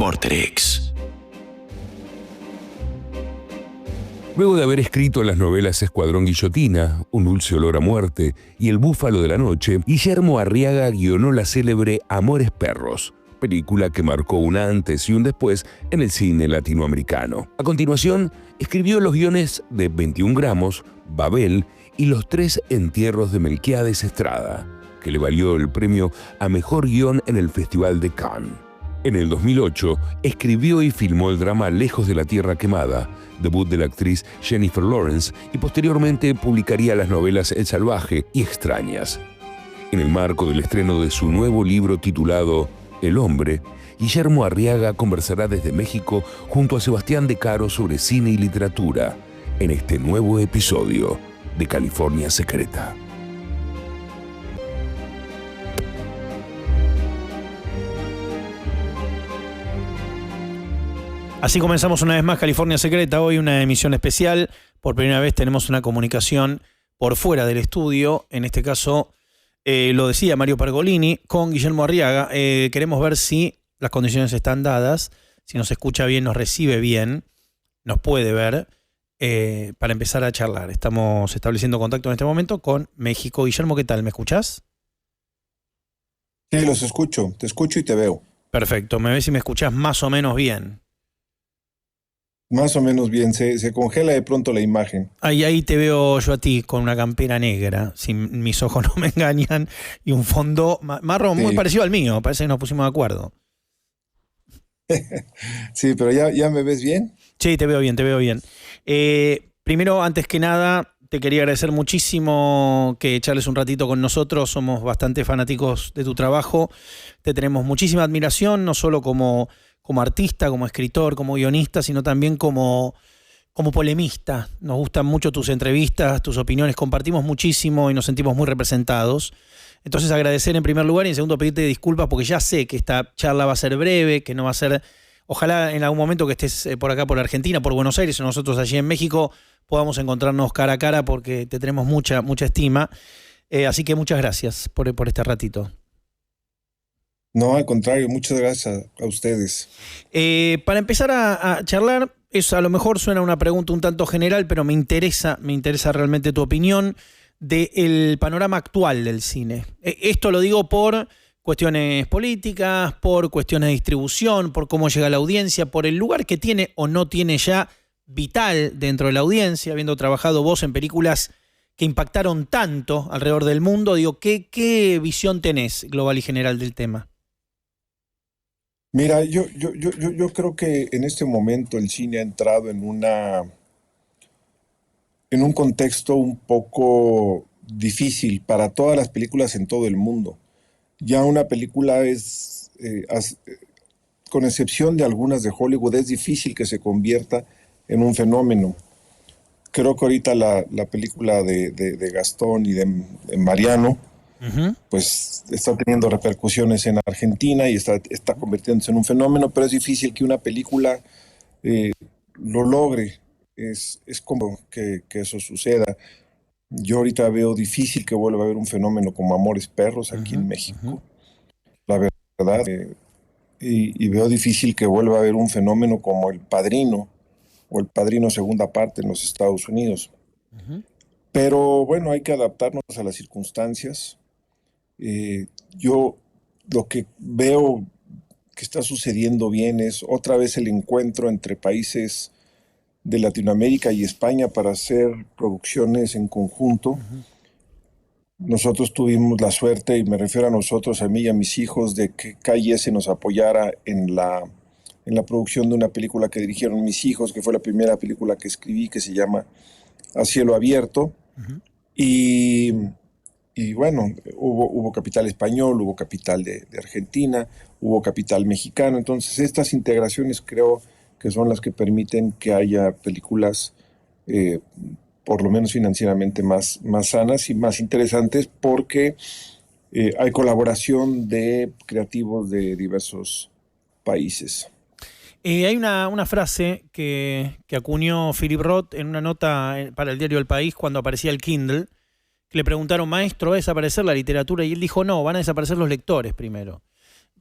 Vorterix. Luego de haber escrito las novelas Escuadrón Guillotina, Un dulce olor a muerte y El búfalo de la noche, Guillermo Arriaga guionó la célebre Amores perros, película que marcó un antes y un después en el cine latinoamericano. A continuación, escribió los guiones de 21 gramos, Babel y Los tres entierros de Melquiades Estrada, que le valió el premio a Mejor Guión en el Festival de Cannes. En el 2008, escribió y filmó el drama Lejos de la Tierra Quemada, debut de la actriz Jennifer Lawrence, y posteriormente publicaría las novelas El Salvaje y Extrañas. En el marco del estreno de su nuevo libro titulado El Hombre, Guillermo Arriaga conversará desde México junto a Sebastián De Caro sobre cine y literatura en este nuevo episodio de California Secreta. Así comenzamos una vez más California Secreta, hoy una emisión especial. Por primera vez tenemos una comunicación por fuera del estudio, en este caso lo decía Mario Pergolini con Guillermo Arriaga. Queremos ver si las condiciones están dadas, si nos escucha bien, nos recibe bien, nos puede ver, para empezar a charlar. Estamos estableciendo contacto en este momento con México. Guillermo, ¿qué tal? ¿Me escuchás? Sí, los escucho, te escucho y te veo. Perfecto, me ves si me escuchás más o menos bien. Más o menos bien, se congela de pronto la imagen. Ahí te veo yo a ti con una campera negra, si mis ojos no me engañan, y un fondo marrón, sí, muy parecido al mío, parece que nos pusimos de acuerdo. Sí, pero ¿ya me ves bien? Sí, te veo bien, te veo bien. Primero, antes que nada, te quería agradecer muchísimo que charles un ratito con nosotros, somos bastante fanáticos de tu trabajo, te tenemos muchísima admiración, no solo como artista, como escritor, como guionista, sino también como polemista. Nos gustan mucho tus entrevistas, tus opiniones, compartimos muchísimo y nos sentimos muy representados. Entonces agradecer en primer lugar y en segundo pedirte disculpas porque ya sé que esta charla va a ser breve, que no va a ser... Ojalá en algún momento que estés por acá, por Argentina, por Buenos Aires, o nosotros allí en México, podamos encontrarnos cara a cara porque te tenemos mucha estima. Así que muchas gracias por este ratito. No, al contrario, muchas gracias a ustedes. Para empezar a charlar, eso a lo mejor suena una pregunta un tanto general, pero me interesa realmente tu opinión del panorama actual del cine. Esto lo digo por cuestiones políticas, por cuestiones de distribución, por cómo llega a la audiencia, por el lugar que tiene o no tiene ya vital dentro de la audiencia, habiendo trabajado vos en películas que impactaron tanto alrededor del mundo. Digo, ¿qué visión tenés global y general del tema? Mira, yo creo que en este momento el cine ha entrado en un contexto un poco difícil para todas las películas en todo el mundo. Ya una película es, con excepción de algunas de Hollywood, es difícil que se convierta en un fenómeno. Creo que ahorita la película de Gastón y de Mariano, pues está teniendo repercusiones en Argentina y está convirtiéndose en un fenómeno, pero es difícil que una película lo logre. Es como que eso suceda. Yo ahorita veo difícil que vuelva a haber un fenómeno como Amores Perros aquí en México, la verdad, y veo difícil que vuelva a haber un fenómeno como El Padrino o El Padrino segunda parte en los Estados Unidos. Pero bueno, hay que adaptarnos a las circunstancias. Yo lo que veo que está sucediendo bien es otra vez el encuentro entre países de Latinoamérica y España para hacer producciones en conjunto. Nosotros tuvimos la suerte, y me refiero a nosotros, a mí y a mis hijos, de que KIS nos apoyara en la producción de una película que dirigieron mis hijos, que fue la primera película que escribí, que se llama A Cielo Abierto. Y bueno, hubo capital español, hubo capital de Argentina, hubo capital mexicano. Entonces estas integraciones creo que son las que permiten que haya películas por lo menos financieramente más sanas y más interesantes, porque hay colaboración de creativos de diversos países. Hay una frase que acuñó Philip Roth en una nota para el diario El País cuando aparecía el Kindle, que le preguntaron, maestro, ¿va a desaparecer la literatura? Y él dijo, no, van a desaparecer los lectores primero.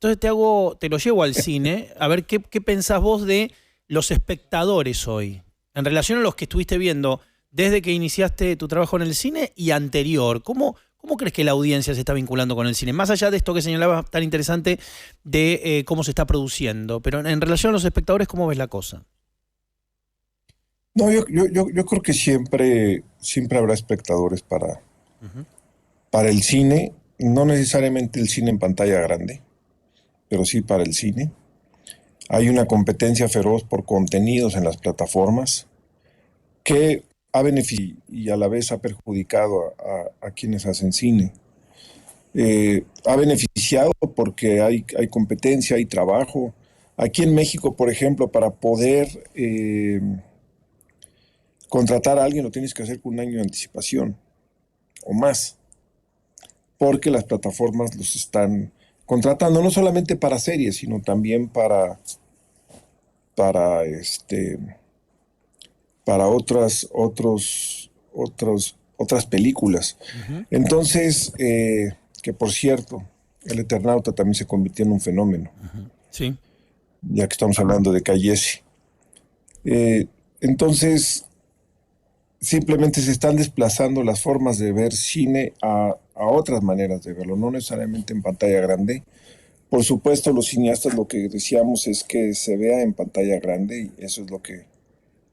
Entonces te lo llevo al cine, a ver qué pensás vos de los espectadores hoy, en relación a los que estuviste viendo desde que iniciaste tu trabajo en el cine y anterior. ¿Cómo crees que la audiencia se está vinculando con el cine? Más allá de esto que señalabas tan interesante de cómo se está produciendo, pero en relación a los espectadores, ¿cómo ves la cosa? No, yo creo que siempre habrá espectadores Ujú. para el cine, no necesariamente el cine en pantalla grande, pero sí para el cine. Hay una competencia feroz por contenidos en las plataformas que ha beneficiado y a la vez ha perjudicado a quienes hacen cine. Ha beneficiado porque hay competencia, hay trabajo. Aquí en México, por ejemplo, para poder contratar a alguien lo tienes que hacer con un año de anticipación o más, porque las plataformas los están contratando no solamente para series, sino también para para otras películas. Ujú. Entonces, que por cierto, El Eternauta también se convirtió en un fenómeno, Ujú. Sí. ya que estamos hablando de Cayese. Entonces, simplemente se están desplazando las formas de ver cine a otras maneras de verlo, no necesariamente en pantalla grande. Por supuesto, los cineastas lo que decíamos es que se vea en pantalla grande y eso es lo que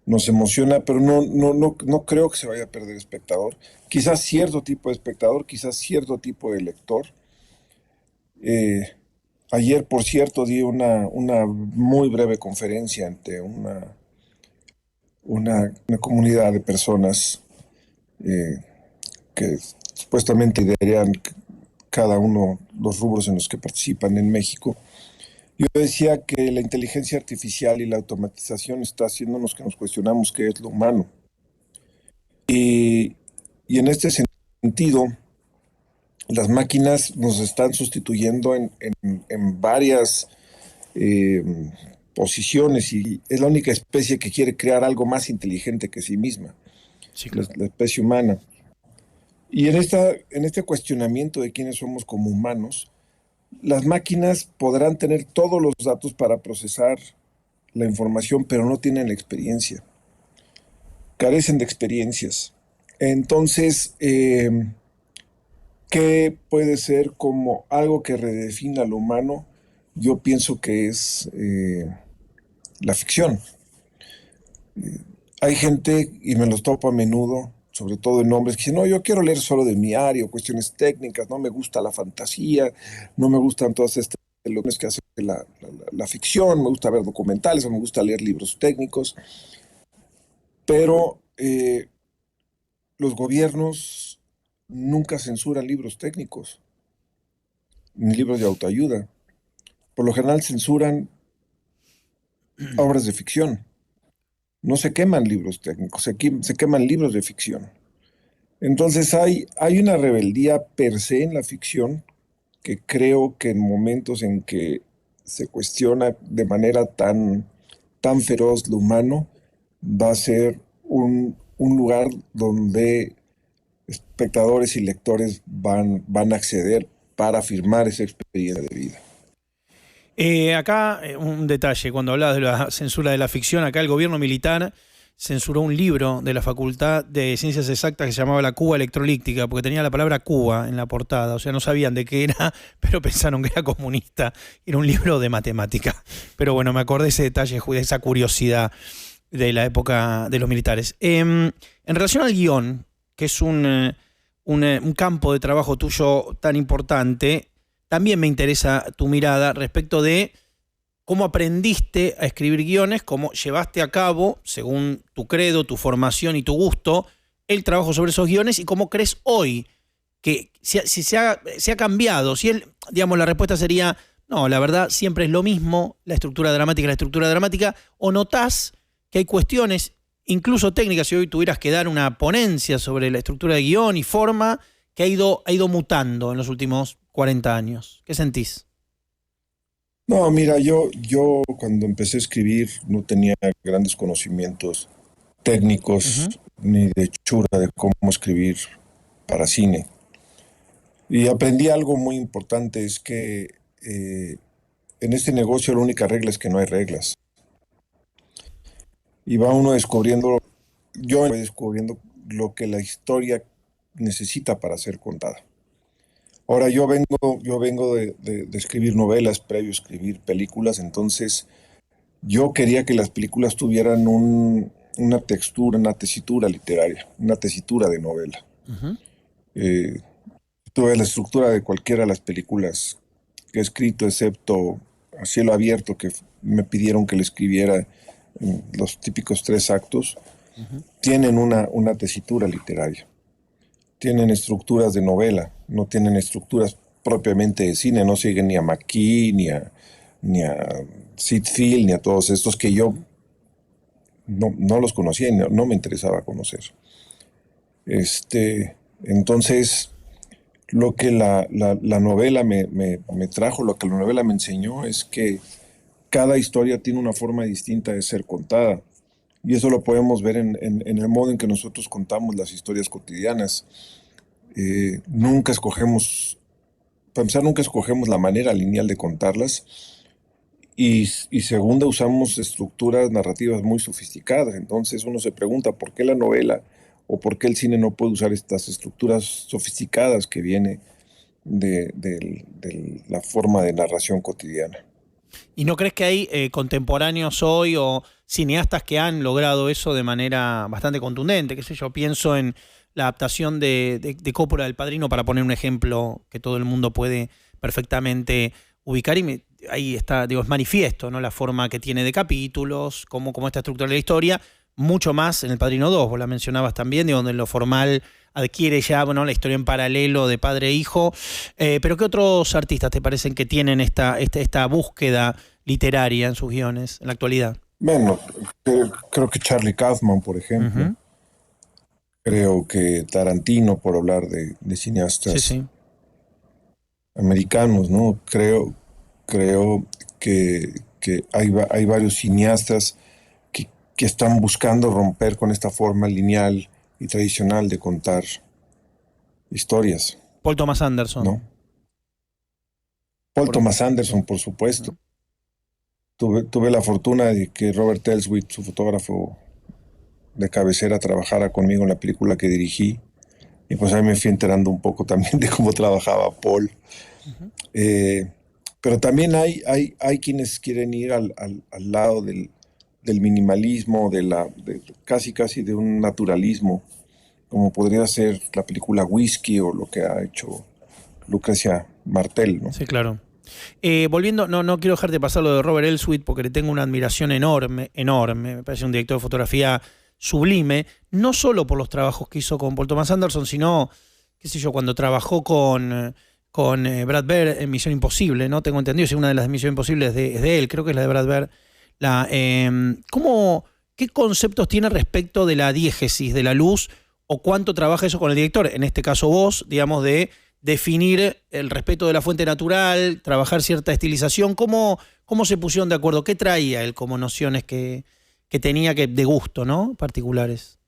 nos emociona, pero no creo que se vaya a perder espectador. Quizás cierto tipo de espectador, quizás cierto tipo de lector. Eh, Ayer, por cierto, di una muy breve conferencia ante una comunidad de personas eh, que supuestamente lideran cada uno los rubros en los que participan en México. Yo decía que la inteligencia artificial y la automatización está haciéndonos que nos cuestionamos qué es lo humano. Y, y en este sentido, las máquinas nos están sustituyendo en varias eh, posiciones y es la única especie que quiere crear algo más inteligente que sí misma, Sí, claro. la especie humana. Y en este cuestionamiento de quiénes somos como humanos, las máquinas podrán tener todos los datos para procesar la información, pero no tienen la experiencia, carecen de experiencias. Entonces, ¿qué puede ser como algo que redefina lo humano? Yo pienso que es la ficción. Hay gente, y me los topo a menudo, sobre todo en hombres, que dicen, no, yo quiero leer solo de mi área, cuestiones técnicas, no me gusta la fantasía, no me gustan todas estas lo que hace la ficción, me gusta ver documentales o me gusta leer libros técnicos, pero los gobiernos nunca censuran libros técnicos, ni libros de autoayuda. Por lo general censuran obras de ficción. No se queman libros técnicos, se queman libros de ficción. Entonces hay una rebeldía per se en la ficción que creo que en momentos en que se cuestiona de manera tan feroz lo humano, va a ser un lugar donde espectadores y lectores van a acceder para afirmar esa experiencia de vida. Acá un detalle, cuando hablabas de la censura de la ficción, acá el gobierno militar censuró un libro de la Facultad de Ciencias Exactas que se llamaba La Cuba Electrolíptica, porque tenía la palabra Cuba en la portada, o sea, no sabían de qué era, pero pensaron que era comunista, era un libro de matemática. Pero bueno, me acordé de ese detalle, de esa curiosidad de la época de los militares. En relación al guión, que es un campo de trabajo tuyo tan importante, también me interesa tu mirada respecto de cómo aprendiste a escribir guiones, cómo llevaste a cabo, según tu credo, tu formación y tu gusto, el trabajo sobre esos guiones y cómo crees hoy que si se ha cambiado. Si digamos, la respuesta sería, no, la verdad siempre es lo mismo, la estructura dramática, o notás que hay cuestiones, incluso técnicas, si hoy tuvieras que dar una ponencia sobre la estructura de guión y forma, que ha ido mutando en los últimos 40 años. ¿Qué sentís? No, mira, yo cuando empecé a escribir no tenía grandes conocimientos técnicos Ujú. ni de hechura de cómo escribir para cine. Y aprendí algo muy importante, es que en este negocio la única regla es que no hay reglas. Y va uno descubriendo, yo voy descubriendo lo que la historia necesita para ser contada. Ahora yo vengo de escribir novelas previo a escribir películas, entonces yo quería que las películas tuvieran una textura, una tesitura literaria, una tesitura de novela. Ujú. Eh, Tuve la estructura de cualquiera de las películas que he escrito, excepto A Cielo Abierto, que me pidieron que le escribiera los típicos 3 actos, Ujú. tienen una tesitura literaria, tienen estructuras de novela, no tienen estructuras propiamente de cine, no siguen ni a McKee, ni a Sid Field, ni a todos estos que yo no los conocía y no me interesaba conocer. Entonces, lo que la novela me trajo, lo que la novela me enseñó es que cada historia tiene una forma distinta de ser contada. Y eso lo podemos ver en el modo en que nosotros contamos las historias cotidianas. Nunca escogemos, para empezar, nunca escogemos la manera lineal de contarlas. Y segunda, usamos estructuras narrativas muy sofisticadas. Entonces uno se pregunta por qué la novela o por qué el cine no puede usar estas estructuras sofisticadas que viene de la forma de narración cotidiana. ¿Y no crees que hay contemporáneos hoy o cineastas que han logrado eso de manera bastante contundente? Qué sé yo, pienso en la adaptación de Coppola del Padrino, para poner un ejemplo que todo el mundo puede perfectamente ubicar, y ahí está, digo, es manifiesto, ¿no? La forma que tiene de capítulos, cómo está estructurada la historia, mucho más en El Padrino 2, vos la mencionabas también, de donde lo formal adquiere ya, bueno, la historia en paralelo de padre e hijo. Pero ¿qué otros artistas te parecen que tienen esta búsqueda literaria en sus guiones en la actualidad? Bueno, creo que Charlie Kaufman, por ejemplo, Ujú. creo que Tarantino, por hablar de Sí, cineastas sí. americanos, ¿no? Creo que hay varios cineastas que están buscando romper con esta forma lineal y tradicional de contar historias, Paul Thomas ¿no? Anderson. Paul Por- Thomas Anderson, por supuesto. Ujú. Tuve la fortuna de que Robert Elswit, su fotógrafo de cabecera, trabajara conmigo en la película que dirigí. Y pues ahí me fui enterando un poco también de cómo trabajaba Paul. Ujú. Eh, pero también hay quienes quieren ir al lado del minimalismo, casi de un naturalismo, como podría ser la película Whisky o lo que ha hecho Lucrecia Martel, ¿no? Sí, claro. Volviendo, no quiero dejarte pasar lo de Robert Elswit, porque le tengo una admiración enorme, enorme. Me parece un director de fotografía sublime, no solo por los trabajos que hizo con Paul Thomas Anderson, sino, qué sé yo, cuando trabajó con Brad Bird en Misión Imposible, ¿no? Tengo entendido, si una de las Misión Imposibles es de él, creo que es la de Brad Bird. ¿Qué conceptos tiene respecto de la diégesis de la luz, o cuánto trabaja eso con el director? En este caso vos, digamos, de definir el respeto de la fuente natural, trabajar cierta estilización. ¿Cómo se pusieron de acuerdo? ¿Qué traía él como nociones que tenía de gusto, ¿no? Particulares.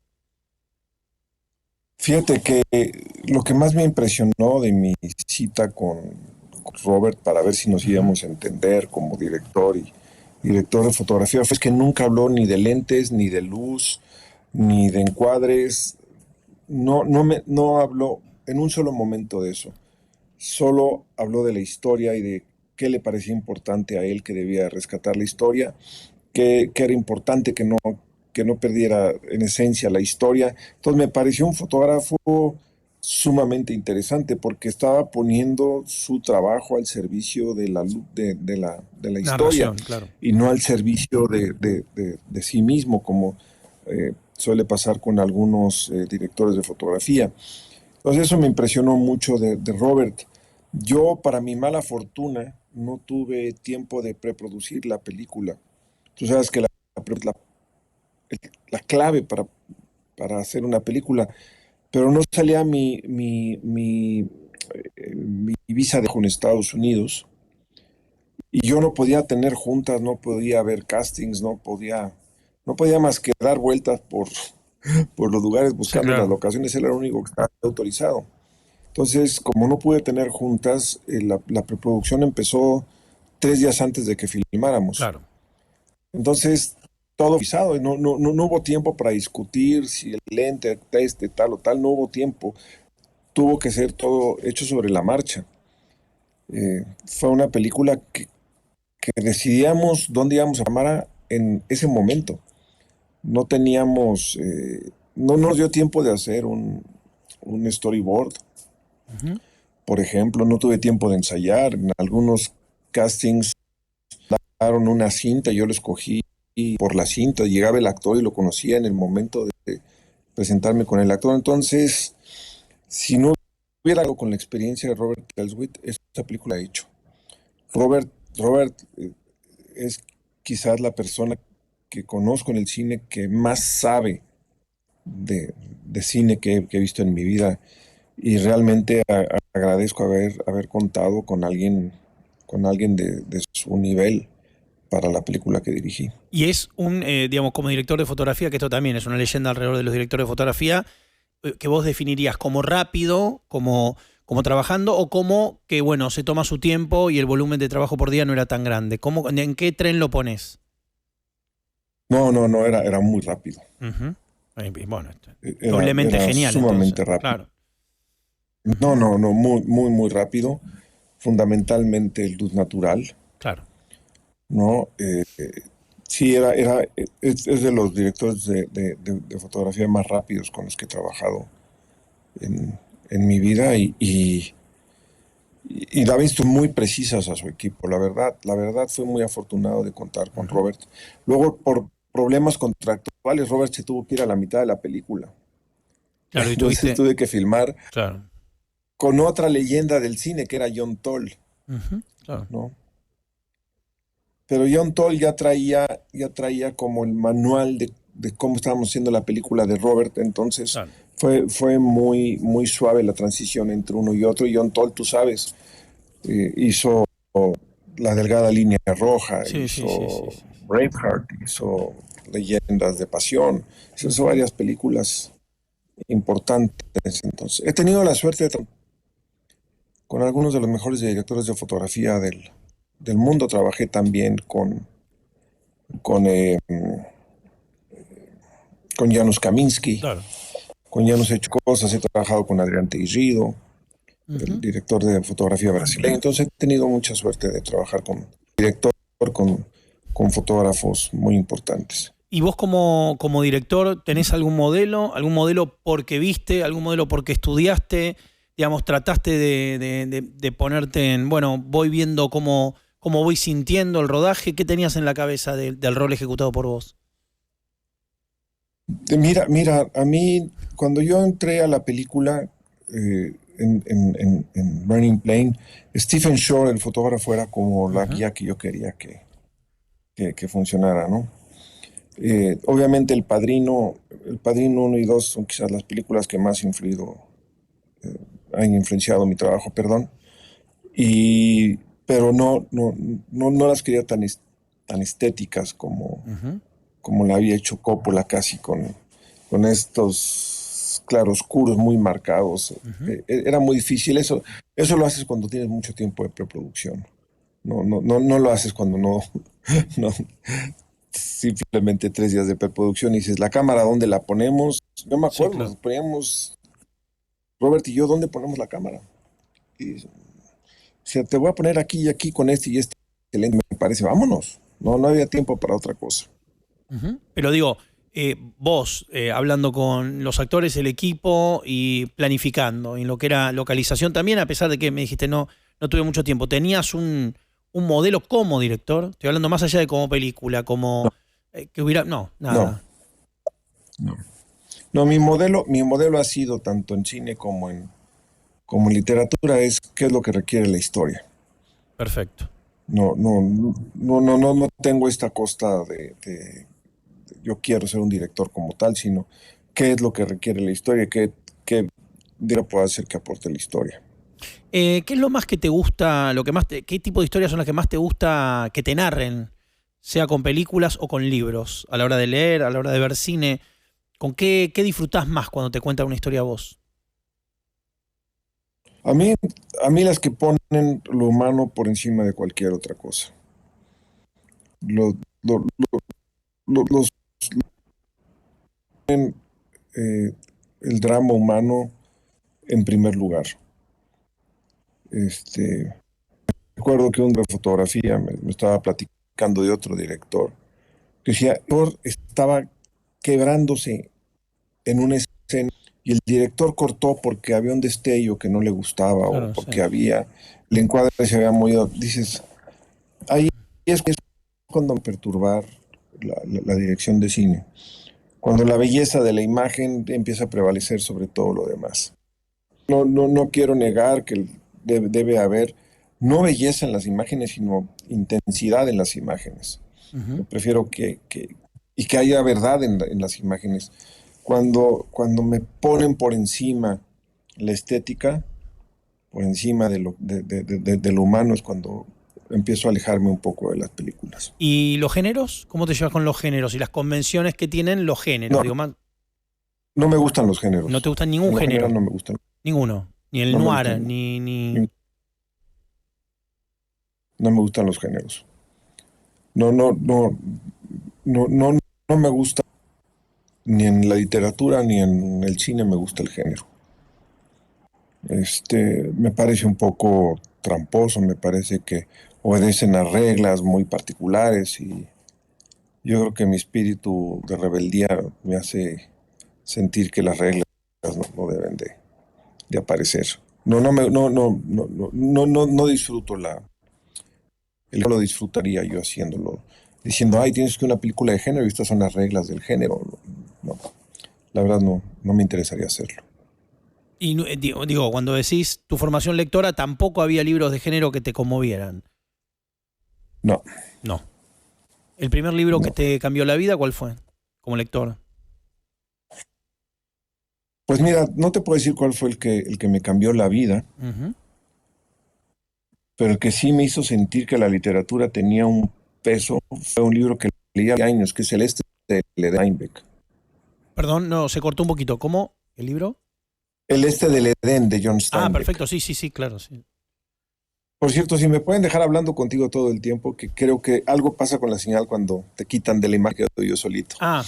Fíjate que lo que más me impresionó de mi cita con Robert para ver si nos Ujú. íbamos a entender como director y director de fotografía fue que nunca habló ni de lentes, ni de luz, ni de encuadres. No habló en un solo momento de eso. Solo habló de la historia y de qué le parecía importante a él, que debía rescatar la historia, que era importante que no perdiera en esencia la historia. Entonces me pareció un fotógrafo sumamente interesante porque estaba poniendo su trabajo al servicio de la historia Narración, claro. y no al servicio de sí mismo, como suele pasar con algunos directores de fotografía. Entonces eso me impresionó mucho de Robert. Yo, para mi mala fortuna, no tuve tiempo de preproducir la película. Tú sabes que la clave para hacer una película, pero no salía mi visa de con Estados Unidos y yo no podía tener juntas, no podía ver castings, no podía más que dar vueltas por los lugares Sí, buscando las claro. locaciones, él era el único que estaba autorizado. Entonces, como no pude tener juntas, la preproducción empezó 3 días antes de que filmáramos. Claro. Entonces, todo pisado, no hubo tiempo para discutir si el lente, tal o tal, no hubo tiempo. Tuvo que ser todo hecho sobre la marcha. Fue una película que decidíamos dónde íbamos a cámara en ese momento. No teníamos, no nos dio tiempo de hacer un storyboard, Ujú. por ejemplo, no tuve tiempo de ensayar. En algunos castings daron una cinta, yo lo escogí por la cinta, llegaba el actor y lo conocía en el momento de presentarme con el actor. Entonces, si no hubiera algo con la experiencia de Robert Elswit, esta película ha hecho. Robert es quizás la persona que conozco en el cine que más sabe de cine que he visto en mi vida, y realmente agradezco haber contado con alguien de su nivel para la película que dirigí. Y es digamos, como director de fotografía, que esto también es una leyenda alrededor de los directores de fotografía, que vos definirías como rápido, como trabajando, o como que, bueno, se toma su tiempo y el volumen de trabajo por día no era tan grande. ¿En qué tren lo pones? No, era muy rápido. Ujú. Bueno, Era, doblemente era genial, sumamente entonces. rápido. Claro. No, muy rápido. Fundamentalmente luz natural, Claro. ¿no? Sí, es de los directores de fotografía más rápidos con los que he trabajado en mi vida, y daba instrucciones muy precisas a su equipo. La verdad fue muy afortunado de contar con Ujú. Robert. Luego, por problemas contractuales, Robert se tuvo que ir a la mitad de la película. Claro, y Entonces tuviste. tuve que filmar Claro. con otra leyenda del cine, que era John Toll, Ujú. Claro. ¿no? Pero John Toll ya traía como el manual de cómo estábamos haciendo la película de Robert. Entonces Claro. fue muy suave la transición entre uno y otro. Y John Toll, tú sabes, hizo La Delgada Línea Roja, Sí, sí, sí, sí, hizo sí. Braveheart, hizo Leyendas de Pasión, hizo Ujú. varias películas importantes. Entonces, he tenido la suerte de con algunos de los mejores directores de fotografía del mundo. Trabajé también con Janusz Kaminski. Claro. Con Janusz he hecho cosas, he trabajado con Adrián Teixido, el Ujú. director de fotografía brasileño. Entonces he tenido mucha suerte de trabajar con director, con fotógrafos muy importantes. ¿Y vos como director tenés algún modelo? ¿Algún modelo porque viste? ¿Algún modelo porque estudiaste? Digamos, trataste de ponerte en, bueno, voy viendo cómo voy sintiendo el rodaje. ¿Qué tenías en la cabeza del rol ejecutado por vos? Mira, a mí, cuando yo entré a la película, en Burning Plain, Stephen Shore, el fotógrafo, era como la Ujú. guía que yo quería que funcionara, ¿no? Obviamente El Padrino 1 y 2 son quizás las películas que más han influenciado mi trabajo, perdón. Y, pero no las quería tan estéticas Ujú. como la había hecho Coppola, casi con estos claroscuros muy marcados. Ujú. Era muy difícil. Eso lo haces cuando tienes mucho tiempo de preproducción. No lo haces cuando no, no, simplemente 3 días de preproducción y dices, ¿la cámara dónde la ponemos? Yo me Sí, acuerdo, claro. nos poníamos, Robert y yo, ¿dónde ponemos la cámara? Y si te voy a poner aquí y aquí con este y este lente, me parece, vámonos. No había tiempo para otra cosa. Ujú. Pero digo, vos, hablando con los actores, el equipo y planificando en lo que era localización también, a pesar de que me dijiste no tuve mucho tiempo, ¿tenías un modelo como director? Estoy hablando más allá de como película, como que hubiera. No, No, nada. no. No, mi modelo ha sido tanto en cine como en literatura, es qué es lo que requiere la historia. Perfecto. No tengo esta costa de yo quiero ser un director como tal, sino qué es lo que requiere la historia, qué director puedo hacer que aporte la historia. ¿Qué es lo más que te gusta, qué tipo de historias son las que más te gusta que te narren, sea con películas o con libros, a la hora de leer, a la hora de ver cine? ¿Con qué disfrutás más cuando te cuentan una historia a vos? A mí, a mí las que ponen lo humano por encima de cualquier otra cosa. Lo- lo- los, eh, el drama humano en primer lugar. Este, recuerdo que un de fotografía me estaba platicando de otro director que decía, el actor estaba quebrándose en una escena y el director cortó porque había un destello que no le gustaba o Claro, sí. porque el encuadre se había movido. Dices, ahí es cuando perturbar la dirección de cine, cuando la belleza de la imagen empieza a prevalecer sobre todo lo demás. No quiero negar que debe haber no belleza en las imágenes, sino intensidad en las imágenes. Ujú. Yo prefiero y que haya verdad en las imágenes. Cuando me ponen por encima la estética, por encima de lo humano, es cuando empiezo a alejarme un poco de las películas. ¿Y los géneros? ¿Cómo te llevas con los géneros y las convenciones que tienen los géneros? No, Digo, no me gustan los ¿no te géneros. gusta ningún En lo general género? no me gustan. Ninguno. Ni el No me noir, gustan, ni... no me gustan los géneros. No, no, no, no me gusta ni en la literatura ni en el cine me gusta el género. Me parece un poco tramposo, me parece que obedecen a reglas muy particulares y yo creo que mi espíritu de rebeldía me hace sentir que las reglas no deben de aparecer. No disfruto lo disfrutaría yo haciéndolo, diciendo, ay, tienes que una película de género y estas son las reglas del género. No, la verdad no me interesaría hacerlo. Y digo, cuando decís tu formación lectora, tampoco había libros de género que te conmovieran. No, No. ¿El primer libro que no. te cambió la vida, cuál fue? Como lector. Pues mira, no te puedo decir cuál fue el que me cambió la vida, Ujú. pero el que sí me hizo sentir que la literatura tenía un peso fue un libro que leí hace años, que es El Este de Steinbeck. Perdón, no, se cortó un poquito. ¿Cómo? ¿El libro? El Este del Edén de John Ah, Steinbeck. perfecto, sí, sí, sí, claro, sí. Por cierto, si me pueden dejar hablando contigo todo el tiempo, que creo que algo pasa con la señal cuando te quitan de la imagen que doy yo solito. Ah,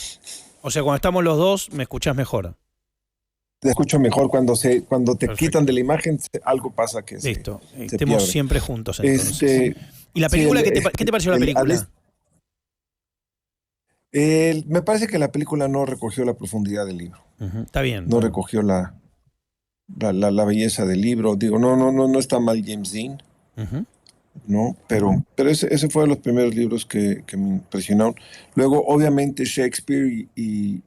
o sea, cuando estamos los dos, me escuchás mejor. Te escucho mejor cuando te quitan de Perfecto. la imagen, algo pasa que Listo. se Estemos pierde. siempre juntos entonces. Este, ¿Y la sí, película? ¿Qué te pareció la película? me parece que la película no recogió la profundidad del libro, Ujú, está bien, no bueno. recogió la belleza del libro. Digo, no está mal James Dean, Ujú. ¿no? Pero ese fue de los primeros libros que me impresionaron. Luego, obviamente, Shakespeare y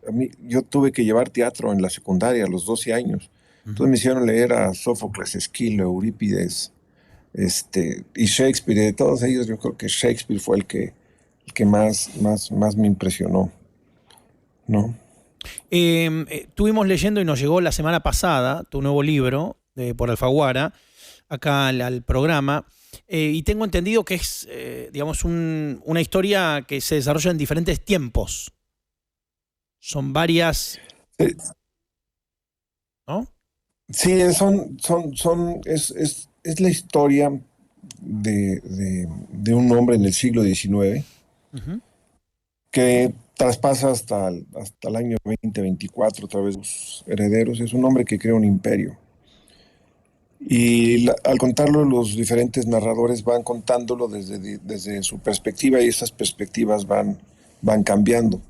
a mí, yo tuve que llevar teatro en la secundaria a los 12 años. Entonces Ujú. me hicieron leer a Sófocles, Esquilo, Eurípides, y Shakespeare. Y de todos ellos, yo creo que Shakespeare fue el que más me impresionó, ¿no? Estuvimos leyendo y nos llegó la semana pasada tu nuevo libro por Alfaguara, acá al programa, y tengo entendido que es, digamos, una historia que se desarrolla en diferentes tiempos. Son varias, Eh, ¿no? Sí, es la historia de un hombre en el siglo XIX Ujú. que traspasa hasta el año 2024 a través de sus herederos. Es un hombre que crea un imperio. Y al contarlo, los diferentes narradores van contándolo desde su perspectiva y esas perspectivas van cambiando.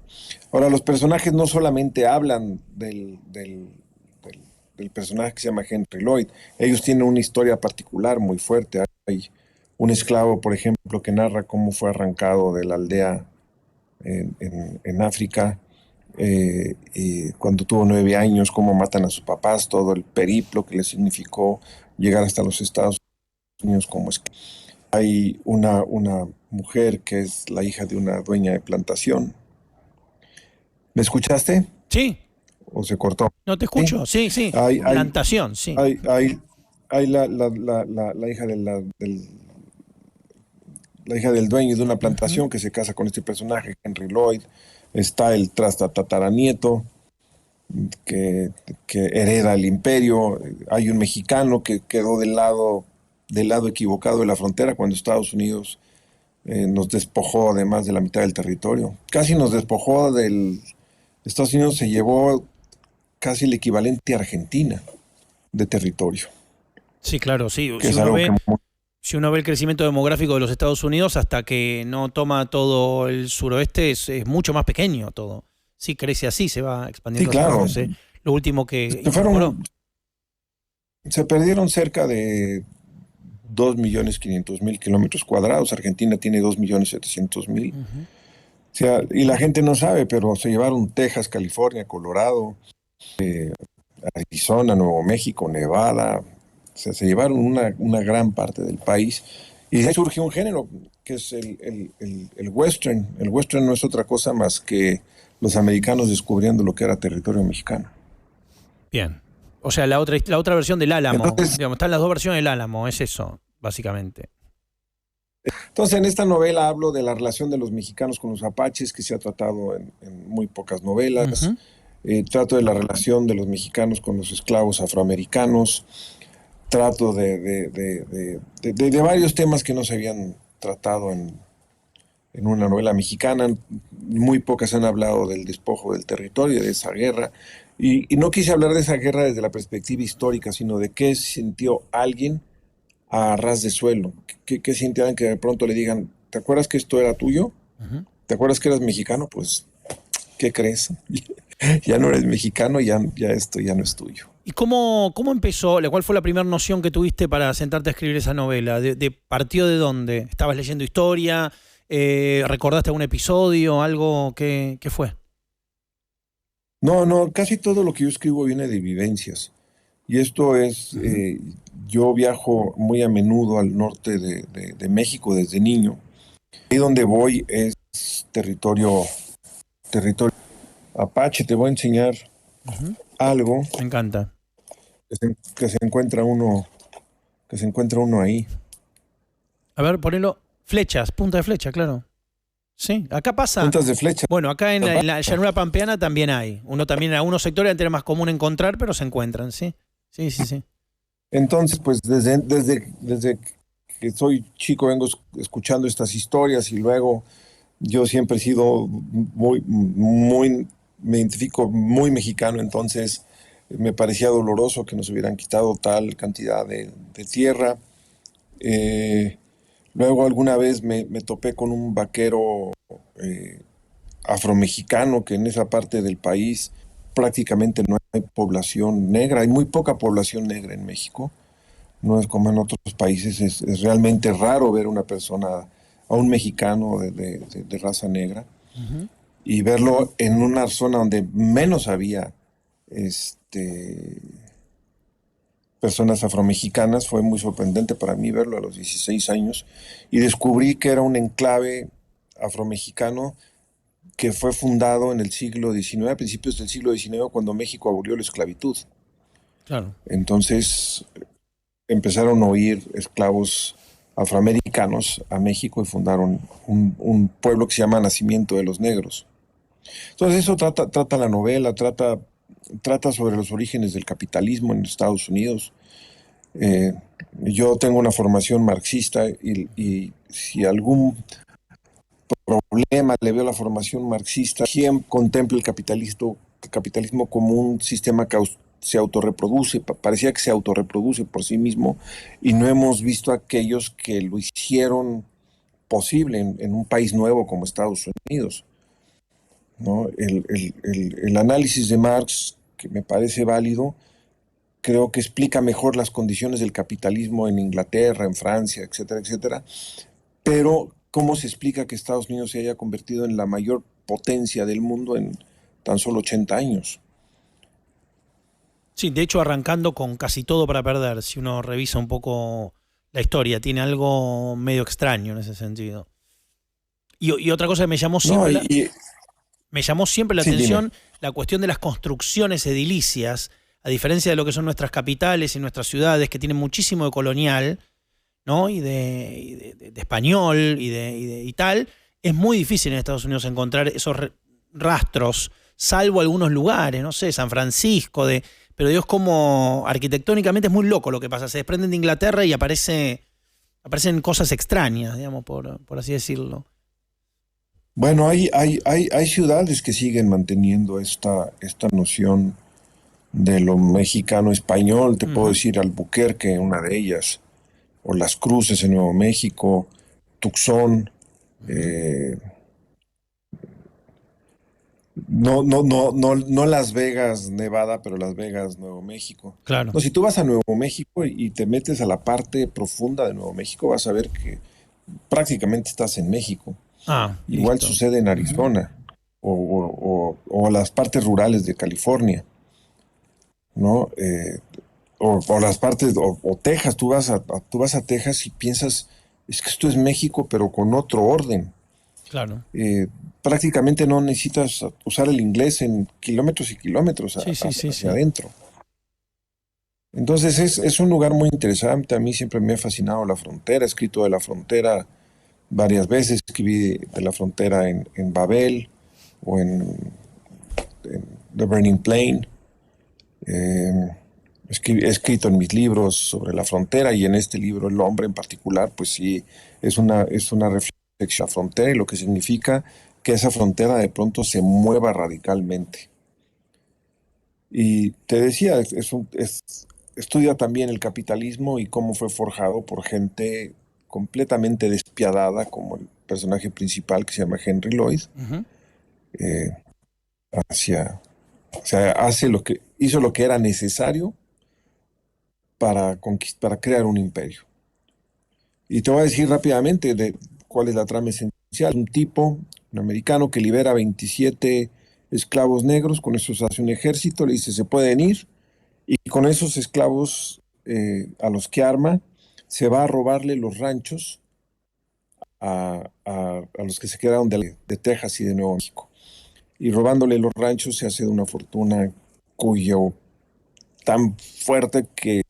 Ahora, los personajes no solamente hablan del personaje que se llama Henry Lloyd, ellos tienen una historia particular muy fuerte. Hay un esclavo, por ejemplo, que narra cómo fue arrancado de la aldea en África y cuando tuvo 9 años, cómo matan a sus papás, todo el periplo que le significó llegar hasta los Estados Unidos como es. Hay una mujer que es la hija de una dueña de plantación. ¿Me escuchaste? Sí, ¿O se cortó? no te Sí. escucho, sí, sí. Hay, hay, Plantación, sí. hay la hija la hija del dueño de una Ujú. plantación que se casa con este personaje, Henry Lloyd. Está el tataranieto que, que hereda el imperio. Hay un mexicano que quedó del lado equivocado de la frontera cuando Estados Unidos nos despojó además de la mitad del territorio. Casi nos despojó Estados Unidos se llevó casi el equivalente a Argentina de territorio. Sí, claro, sí. Que es algo que Si uno ve el crecimiento demográfico de los Estados Unidos, hasta que no toma todo el suroeste, es mucho más pequeño todo. Sí, crece así, se va expandiendo. Sí, claro. Lo último que... Se perdieron cerca de 2.500.000 kilómetros cuadrados. Argentina tiene 2.700.000. Uh-huh. O sea, y la gente no sabe, pero se llevaron Texas, California, Colorado, Arizona, Nuevo México, Nevada. O sea, se llevaron una gran parte del país. Y de ahí surgió un género que es el western. El western no es otra cosa más que los americanos descubriendo lo que era territorio mexicano. Bien. O sea, la otra versión del Álamo. Entonces, digamos, están las dos versiones del Álamo, es eso, básicamente. Entonces, en esta novela hablo de la relación de los mexicanos con los apaches, que se ha tratado en muy pocas novelas. Uh-huh. Trato de la relación de los mexicanos con los esclavos afroamericanos. Trato de varios temas que no se habían tratado en una novela mexicana. Muy pocas han hablado del despojo del territorio, de esa guerra. Y no quise hablar de esa guerra desde la perspectiva histórica, sino de qué sintió alguien a ras de suelo. ¿Qué siente alguien que de pronto le digan, ¿te acuerdas que esto era tuyo? Uh-huh. ¿Te acuerdas que eras mexicano? Pues, ¿qué crees? Ya no eres mexicano, ya esto ya no es tuyo. ¿Y cómo empezó? ¿Cuál fue la primera noción que tuviste para sentarte a escribir esa novela? ¿Partió de dónde? ¿Estabas leyendo historia? ¿Recordaste algún episodio? ¿Algo? ¿Qué fue? No, casi todo lo que yo escribo viene de vivencias. Y esto es, yo viajo muy a menudo al norte de México desde niño. Ahí donde voy es territorio apache. Te voy a enseñar algo. Me encanta. Que se encuentra uno ahí. A ver, ponelo. Flechas, punta de flecha, claro. Sí, acá pasa. Puntas de flecha. Bueno, acá en la llanura pampeana también hay. Uno también en algunos sectores antes era más común encontrar, pero se encuentran, ¿sí? Sí. Entonces, pues desde que soy chico vengo escuchando estas historias y luego yo siempre he sido me identifico muy mexicano, entonces me parecía doloroso que nos hubieran quitado tal cantidad de tierra. Luego alguna vez me topé con un vaquero afromexicano, que en esa parte del país prácticamente no hay población negra, hay muy poca población negra en México, no es como en otros países, es realmente raro ver a un mexicano de raza negra, uh-huh. Y verlo en una zona donde menos había personas afromexicanas. Fue muy sorprendente para mí verlo a los 16 años y descubrí que era un enclave afromexicano que fue fundado en el siglo XIX, a principios del siglo XIX, cuando México abolió la esclavitud. Claro. Entonces empezaron a huir esclavos afroamericanos a México y fundaron un pueblo que se llama Nacimiento de los Negros. Entonces eso trata la novela, trata sobre los orígenes del capitalismo en Estados Unidos. Yo tengo una formación marxista y si algún problema le veo a la formación marxista, ¿quién contempla el capitalismo como un sistema que se autorreproduce? Parecía que se autorreproduce por sí mismo y no hemos visto a aquellos que lo hicieron posible en un país nuevo como Estados Unidos, ¿no? El análisis de Marx, que me parece válido, creo que explica mejor las condiciones del capitalismo en Inglaterra, en Francia, etcétera, etcétera. Pero, ¿cómo se explica que Estados Unidos se haya convertido en la mayor potencia del mundo en tan solo 80 años? Sí, de hecho arrancando con casi todo para perder, si uno revisa un poco la historia, tiene algo medio extraño en ese sentido. Y otra cosa que me llamó siempre... Me llamó siempre la atención la cuestión de las construcciones edilicias, a diferencia de lo que son nuestras capitales y nuestras ciudades, que tienen muchísimo de colonial, ¿no? y de español y tal. Es muy difícil en Estados Unidos encontrar esos rastros, salvo algunos lugares, no sé, San Francisco, pero Dios, como arquitectónicamente es muy loco lo que pasa. Se desprenden de Inglaterra y aparece aparecen cosas extrañas, digamos, por así decirlo. Bueno, hay ciudades que siguen manteniendo esta noción de lo mexicano español. Te puedo Ujú. decir Albuquerque, una de ellas, o Las Cruces en Nuevo México, Tucson, Ujú. eh, no Las Vegas, Nevada, pero Las Vegas, Nuevo México. Claro. No, si tú vas a Nuevo México y te metes a la parte profunda de Nuevo México, vas a ver que prácticamente estás en México. Ah, Igual listo. sucede en Ujú. Arizona o las partes rurales de California, ¿no? O las partes, o Texas, tú vas a Texas y piensas, es que esto es México, pero con otro orden. Claro. Eh, Prácticamente no necesitas usar el inglés en kilómetros y kilómetros Sí, sí, sí, hacia sí. adentro. Entonces es un lugar muy interesante. A mí siempre me ha fascinado la frontera. He escrito de la frontera varias veces. Escribí de la frontera en Babel o en The Burning Plain. Eh, He escrito en mis libros sobre la frontera y en este libro, El hombre en particular, pues sí, es una reflexión a la frontera y lo que significa que esa frontera de pronto se mueva radicalmente. Y te decía, estudia también el capitalismo y cómo fue forjado por gente completamente despiadada, como el personaje principal que se llama Henry Lloyd, Ujú. eh, hacia, o sea, hizo lo que era necesario para crear un imperio. Y te voy a decir rápidamente de cuál es la trama esencial. Un tipo, un americano que libera 27 esclavos negros, con eso se hace un ejército, le dice se pueden ir, y con esos esclavos a los que arma, se va a robarle los ranchos a los que se quedaron de Texas y de Nuevo México. Y robándole los ranchos se hace de una fortuna cuyo tan fuerte que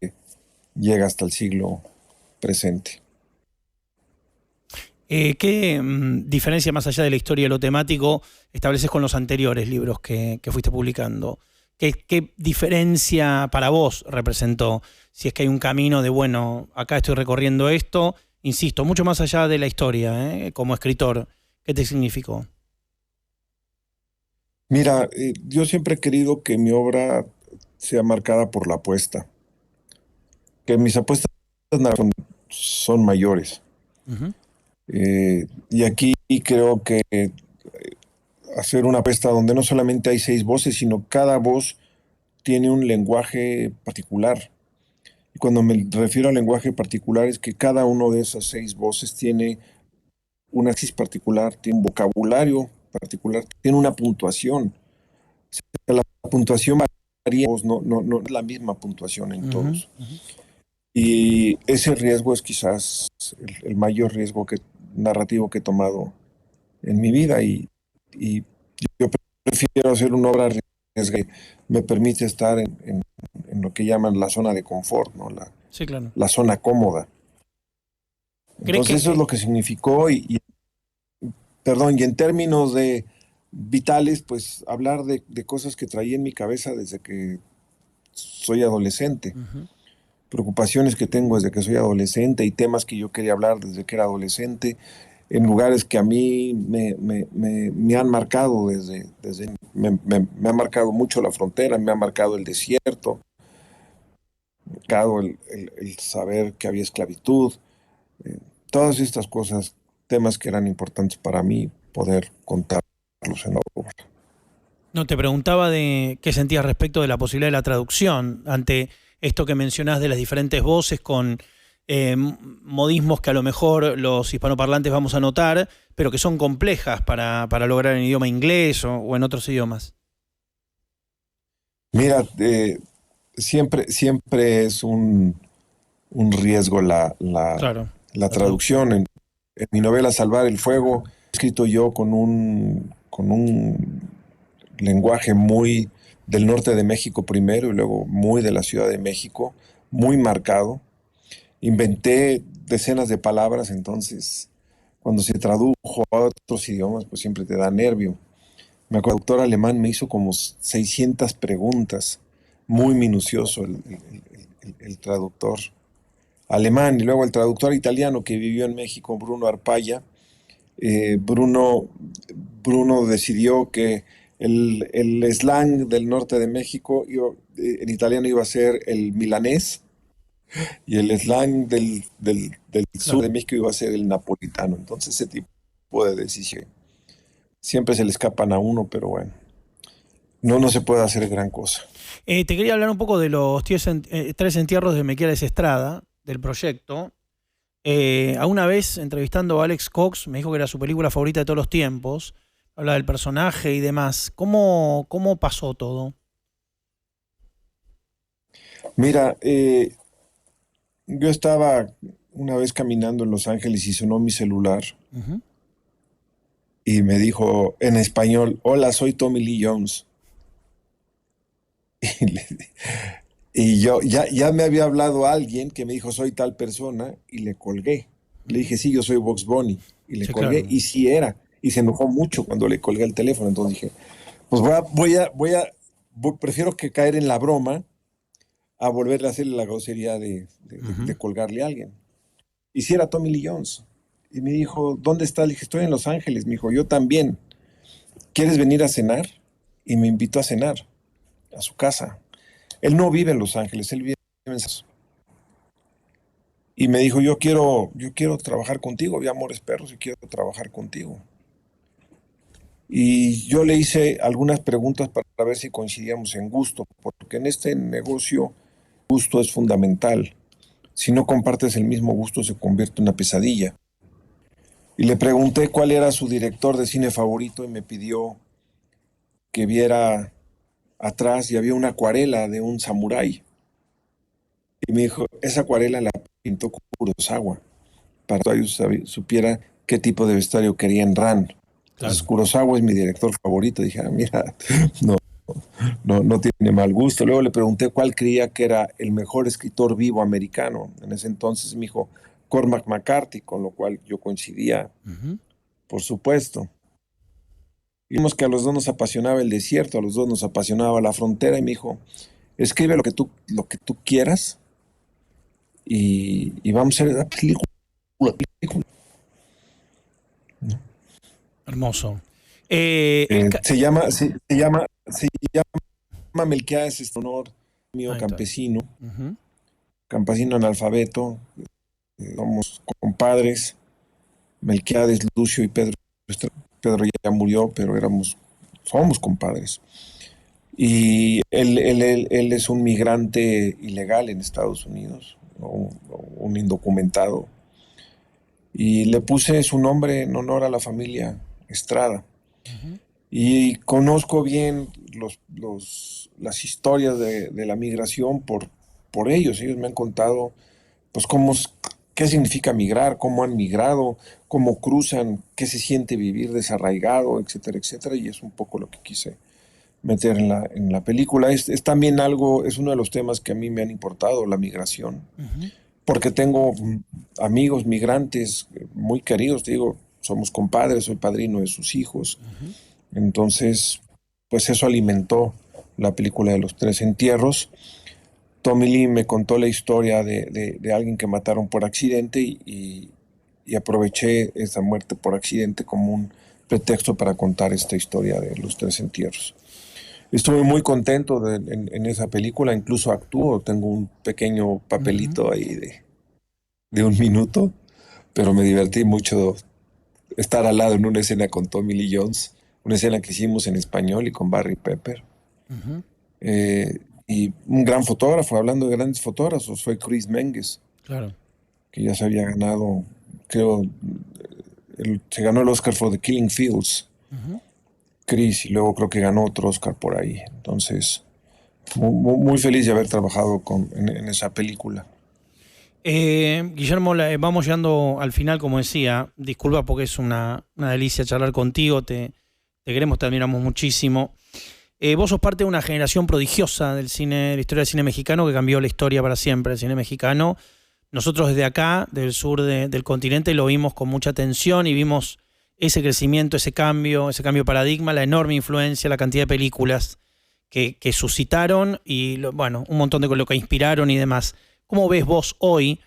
llega hasta el siglo presente. ¿Qué diferencia, más allá de la historia y lo temático, estableces con los anteriores libros que fuiste publicando? ¿Qué diferencia para vos representó? Si es que hay un camino de, bueno, acá estoy recorriendo esto, insisto, mucho más allá de la historia, como escritor, ¿qué te significó? Mira, yo siempre he querido que mi obra sea marcada por la apuesta, que mis apuestas son mayores. Ujú. Y aquí creo que hacer una apuesta donde no solamente hay 6 voces, sino cada voz tiene un lenguaje particular. Y cuando me refiero al lenguaje particular es que cada uno de esas 6 voces tiene una axis particular, tiene un vocabulario particular, tiene una puntuación. La puntuación varía, no es la misma puntuación en Ujú. todos. Ujú. Y ese riesgo es quizás el mayor riesgo narrativo que he tomado en mi vida y yo prefiero hacer una obra arriesgada que me permite estar en lo que llaman la zona de confort, ¿no? Sí, claro. La zona cómoda. ¿Crees Entonces que, eso es lo que significó perdón, y en términos de vitales, pues hablar de cosas que traía en mi cabeza desde que soy adolescente, ujú, preocupaciones que tengo desde que soy adolescente y temas que yo quería hablar desde que era adolescente, en lugares que a mí me han marcado me ha marcado mucho la frontera, me ha marcado el desierto, me ha marcado el saber que había esclavitud, eh, todas estas cosas, temas que eran importantes para mí poder contarlos en la obra. no, te preguntaba de qué sentías respecto de la posibilidad de la traducción ante esto que mencionás de las diferentes voces con modismos que a lo mejor los hispanoparlantes vamos a notar, pero que son complejas para lograr en idioma inglés o en otros idiomas. Mira, siempre es un riesgo Claro, la la traducción. traducción. En mi novela Salvar el Fuego, he escrito yo con un lenguaje muy del norte de México primero y luego muy de la Ciudad de México, muy marcado. Inventé decenas de palabras, entonces cuando se tradujo a otros idiomas, pues siempre te da nervio. Mi traductor alemán me hizo como 600 preguntas, muy minucioso el traductor. alemán, y luego el traductor italiano que vivió en México, Bruno Arpaya. eh, Bruno, Bruno decidió que el slang del norte de México en italiano iba a ser el milanés y el slang del sur Claro. de México iba a ser el napolitano. Entonces ese tipo de decisión siempre se le escapan a uno, pero bueno, no se puede hacer gran cosa. Te quería hablar un poco de los tres entierros de Melquiades Estrada, del proyecto. A una vez, entrevistando a Alex Cox, me dijo que era su película favorita de todos los tiempos. Habla del personaje y demás. ¿Cómo pasó todo? Mira, yo estaba una vez caminando en Los Ángeles y sonó mi celular Ujú. y me dijo en español: hola, soy Tommy Lee Jones. Y, y yo ya me había hablado alguien que me dijo soy tal persona y le colgué. Le dije sí, yo soy Box Bunny y le Sí, colgué claro. y sí era. Y se enojó mucho cuando le colgué el teléfono. Entonces dije, pues prefiero que caer en la broma a volverle a hacerle la grosería Ujú. de colgarle a alguien. Y sí era Tommy Lee Jones. Y me dijo, ¿dónde estás? Le dije, estoy en Los Ángeles. Me dijo, yo también. ¿Quieres venir a cenar? Y me invitó a cenar a su casa. Él no vive en Los Ángeles, él vive en San Francisco. Y me dijo, yo quiero trabajar contigo, vi Amores Perros y quiero trabajar contigo. Y yo le hice algunas preguntas para ver si coincidíamos en gusto, porque en este negocio gusto es fundamental. Si no compartes el mismo gusto se convierte en una pesadilla. Y le pregunté cuál era su director de cine favorito y me pidió que viera atrás y había una acuarela de un samurái. Y me dijo, esa acuarela la pintó Kurosawa, para que ellos supiera qué tipo de vestuario quería en RAN. Entonces Claro. Kurosawa es mi director favorito. Dije, mira, no, no tiene mal gusto. Luego le pregunté cuál creía que era el mejor escritor vivo americano. En ese entonces me dijo Cormac McCarthy, con lo cual yo coincidía, Ujú. por supuesto. Vimos que a los dos nos apasionaba el desierto, a los dos nos apasionaba la frontera y me dijo, escribe lo que tú quieras y vamos a hacer la película. Hermoso. Se llama Melquiades, es honor mío, Ahí está. campesino, Ujú. campesino analfabeto. Somos compadres, Melquiades, Lucio y Pedro. Pedro ya murió, pero somos compadres. Y él es un migrante ilegal en Estados Unidos, ¿no? Un indocumentado. Y le puse su nombre en honor a la familia Estrada. Ujú. Y conozco bien las historias de la migración por ellos. Ellos me han contado, pues, qué significa migrar, cómo han migrado, cómo cruzan, qué se siente vivir desarraigado, etcétera, etcétera. Y es un poco lo que quise meter en la película. Es también es uno de los temas que a mí me han importado, la migración, Ujú. porque tengo amigos migrantes muy queridos, te digo, somos compadres, soy padrino de sus hijos. Ujú. Entonces, pues eso alimentó la película de los tres entierros. Tommy Lee me contó la historia de alguien que mataron por accidente y aproveché esa muerte por accidente como un pretexto para contar esta historia de los tres entierros. Estuve muy contento en esa película, incluso actúo, tengo un pequeño Ujú. papelito ahí de 1 minuto, pero me divertí mucho estar al lado en una escena con Tommy Lee Jones, una escena que hicimos en español y con Barry Pepper. Ujú. Eh, y un gran fotógrafo, hablando de grandes fotógrafos, fue Chris Menges, Claro. que ya se había ganado, creo, se ganó el Oscar for The Killing Fields, Ujú. Chris, y luego creo que ganó otro Oscar por ahí. Entonces, muy feliz de haber trabajado en esa película. Guillermo, vamos llegando al final, como decía. Disculpa porque es una delicia charlar contigo. Te queremos, te admiramos muchísimo. Vos sos parte de una generación prodigiosa del cine, de la historia del cine mexicano que cambió la historia para siempre del cine mexicano. Nosotros desde acá, del sur del continente, lo vimos con mucha atención y vimos ese crecimiento, ese cambio de paradigma, la enorme influencia, la cantidad de películas que suscitaron y bueno, un montón de lo que inspiraron y demás. ¿Cómo ves vos hoy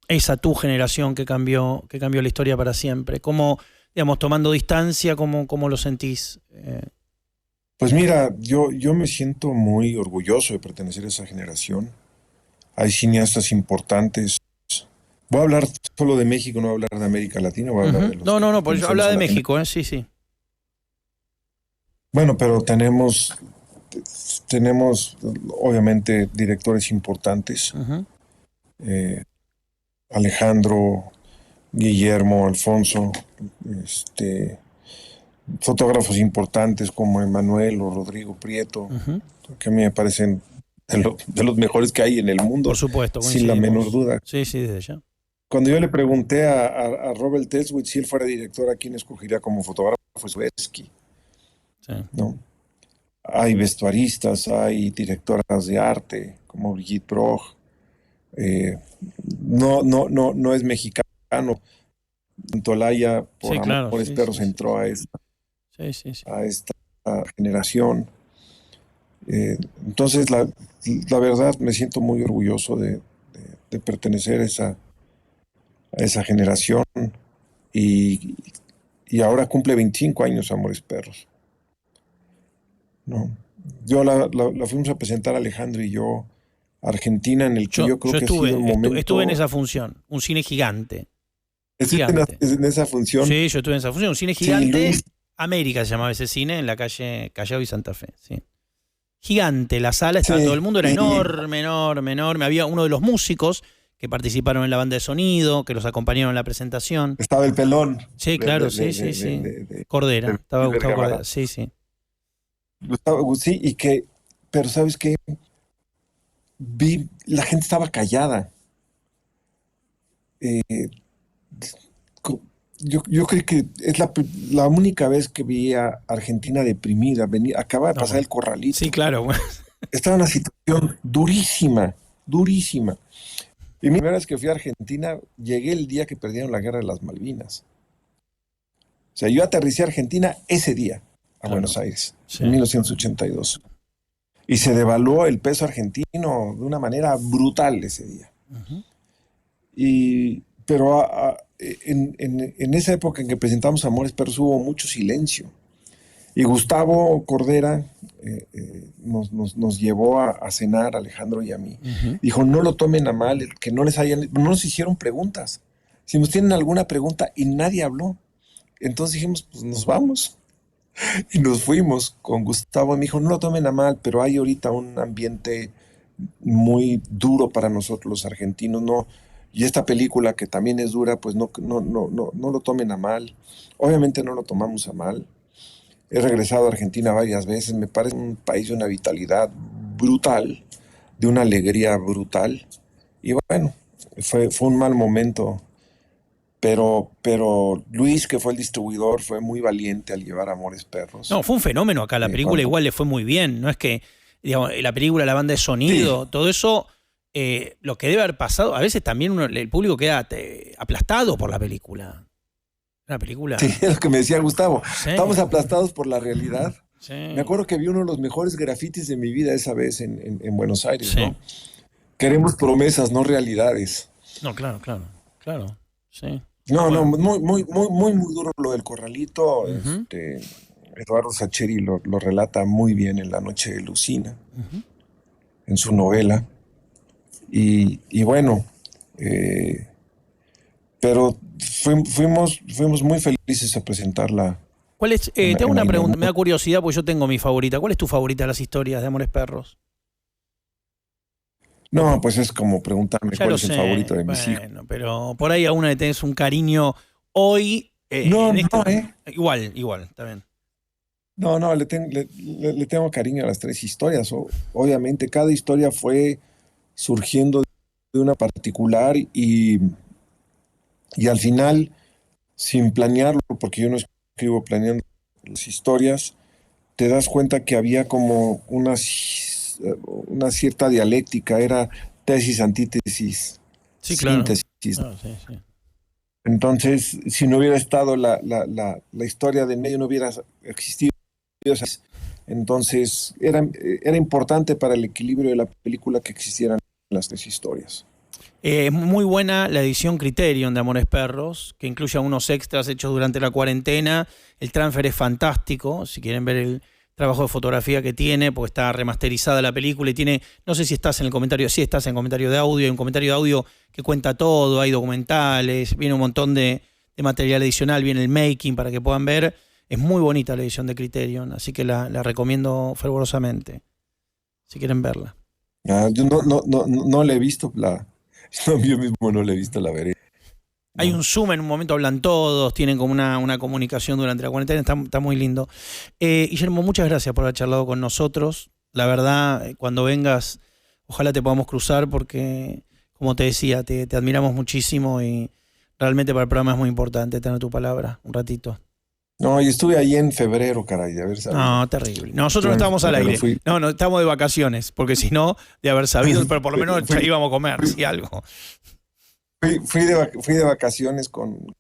esa tu generación que cambió la historia para siempre? ¿Cómo, digamos, tomando distancia, cómo lo sentís? Pues mira, yo me siento muy orgulloso de pertenecer a esa generación. Hay cineastas importantes. Voy a hablar solo de México, no voy a hablar de América Latina, voy a hablar Ujú. de los No, que por eso pertenecemos habla a de la México, ¿eh? Sí, sí. Bueno, pero tenemos obviamente directores importantes, Ujú, eh, Alejandro, Guillermo, Alfonso, este, fotógrafos importantes como Emanuel o Rodrigo Prieto, ujú. que a mí me parecen de los mejores que hay en el Por mundo, supuesto, sin la menor coincidimos. duda. Sí, sí, desde ya. Cuando yo le pregunté a Robert Elswit si él fuera director, ¿a quién escogería como fotógrafo? Fue Subersky, Sí. ¿no? Hay vestuaristas, hay directoras de arte como Brigitte Broch. eh, no es mexicano. Tolaya, por Sí, claro, Amores sí, Perros, sí, sí, entró sí. Sí, sí, sí. a esta generación. Entonces, la verdad, me siento muy orgulloso de pertenecer a esa generación y, y ahora cumple 25 años Amores Perros, ¿no? Yo la fuimos a presentar Alejandro y yo a Argentina, en el que yo creo Yo que ha sido el estuve en momento. esa función, un cine gigante, Es gigante. en esa función. Sí, yo estuve en esa función, un cine Sí, gigante, Luis, América se llamaba ese cine, en la calle Callao y Santa Fe, sí. Gigante, la sala, estaba todo sí, el mundo, era y enorme, enorme, enorme. Había uno de los músicos que participaron en la banda de sonido, que los acompañaron en la presentación. estaba el pelón Sí, claro, sí, sí, sí. Cordera, estaba de Gustavo Vergara. Cordera, sí, sí. Sí, pero ¿sabes qué? La gente estaba callada. Eh, yo creo que es la única vez que vi a Argentina deprimida. Acaba de No, pasar bueno. el Sí, Corralito. claro. Estaba en una situación durísima, durísima. Y mi primera vez que fui a Argentina, llegué el día que perdieron la guerra de las Malvinas. O sea, yo aterricé a Argentina ese día, a Claro, Buenos Aires, sí. en 1982. Y se devaluó el peso argentino de una manera brutal ese día. Ujú. Pero en esa época en que presentamos Amores Perros hubo mucho silencio. Y Gustavo Cordera nos llevó a cenar, Alejandro y a mí. Ujú. Dijo, no lo tomen a mal, que no nos hicieron preguntas. Si nos tienen alguna pregunta y nadie habló. Entonces dijimos, pues nos vamos. Y nos fuimos con Gustavo y me dijo, no lo tomen a mal, pero hay ahorita un ambiente muy duro para nosotros los argentinos, no. Y esta película que también es dura, pues no lo tomen a mal. Obviamente no lo tomamos a mal. He regresado a Argentina varias veces, me parece un país de una vitalidad brutal, de una alegría brutal. Y bueno, fue un mal momento, pero Luis, que fue el distribuidor, fue muy valiente al llevar Amores Perros. No, fue un fenómeno acá. La película Cuando, igual le fue muy bien. No es que, digamos, la película, la banda de sí, sonido, todo eso, lo que debe haber pasado, a veces también el público queda aplastado por la película. Una sí, película. es lo que me decía Gustavo. Sí, Estamos aplastados por la realidad. Me sí, acuerdo que vi uno de los mejores grafitis de mi vida esa vez en Buenos Aires, sí. ¿no? Queremos promesas, no realidades. No, claro, claro, claro. Sí. No, no, Bueno. muy duro lo del Corralito. Ujú, Eduardo Sacheri lo relata muy bien en La Noche de Lucina, ujú. en su novela. Y bueno, eh, pero fuimos muy felices a presentarla ¿Cuál es, te hago en una el menú. pregunta, me da curiosidad porque yo tengo mi favorita. ¿Cuál es tu favorita de las historias de Amores Perros? O No, pues es como preguntarme ya cuál lo es el favorito sé, de mis hijos. bueno, pero por ahí a una le tenés un cariño hoy, No, en no, este. ¿eh? Igual, está bien. No, le tengo cariño a las tres historias. Obviamente, cada historia fue surgiendo de una particular y al final, sin planearlo, porque yo no escribo planeando las historias, te das cuenta que había como una cierta dialéctica, era tesis, antítesis, Sí, claro. síntesis. Ah, sí, sí. Entonces, si no hubiera estado la historia de en medio, no hubiera existido. Entonces, era importante para el equilibrio de la película que existieran las tres historias. Es muy buena la edición Criterion de Amores Perros, que incluye algunos extras hechos durante la cuarentena. El transfer es fantástico, si quieren ver el trabajo de fotografía que tiene, porque está remasterizada la película y tiene, no sé si estás en el comentario, sí estás en el comentario de audio, hay un comentario de audio que cuenta todo, hay documentales, viene un montón de material adicional, viene el making para que puedan ver. Es muy bonita la edición de Criterion, así que la recomiendo fervorosamente, si quieren verla. Yo no la he visto, no, yo mismo no la he visto, la veré. Hay No. un Zoom, en un momento hablan todos, tienen como una comunicación durante la cuarentena, está muy lindo. Guillermo, muchas gracias por haber charlado con nosotros. La verdad, cuando vengas, ojalá te podamos cruzar porque, como te decía, te admiramos muchísimo y realmente para el programa es muy importante tener tu palabra un ratito. No, y estuve ahí en febrero, caray, de haber sabido. No, terrible. Nosotros no estábamos al aire. No, estamos de vacaciones, porque si no, de haber sabido, pero por lo menos ya íbamos a comer, si algo. Fui de vacaciones con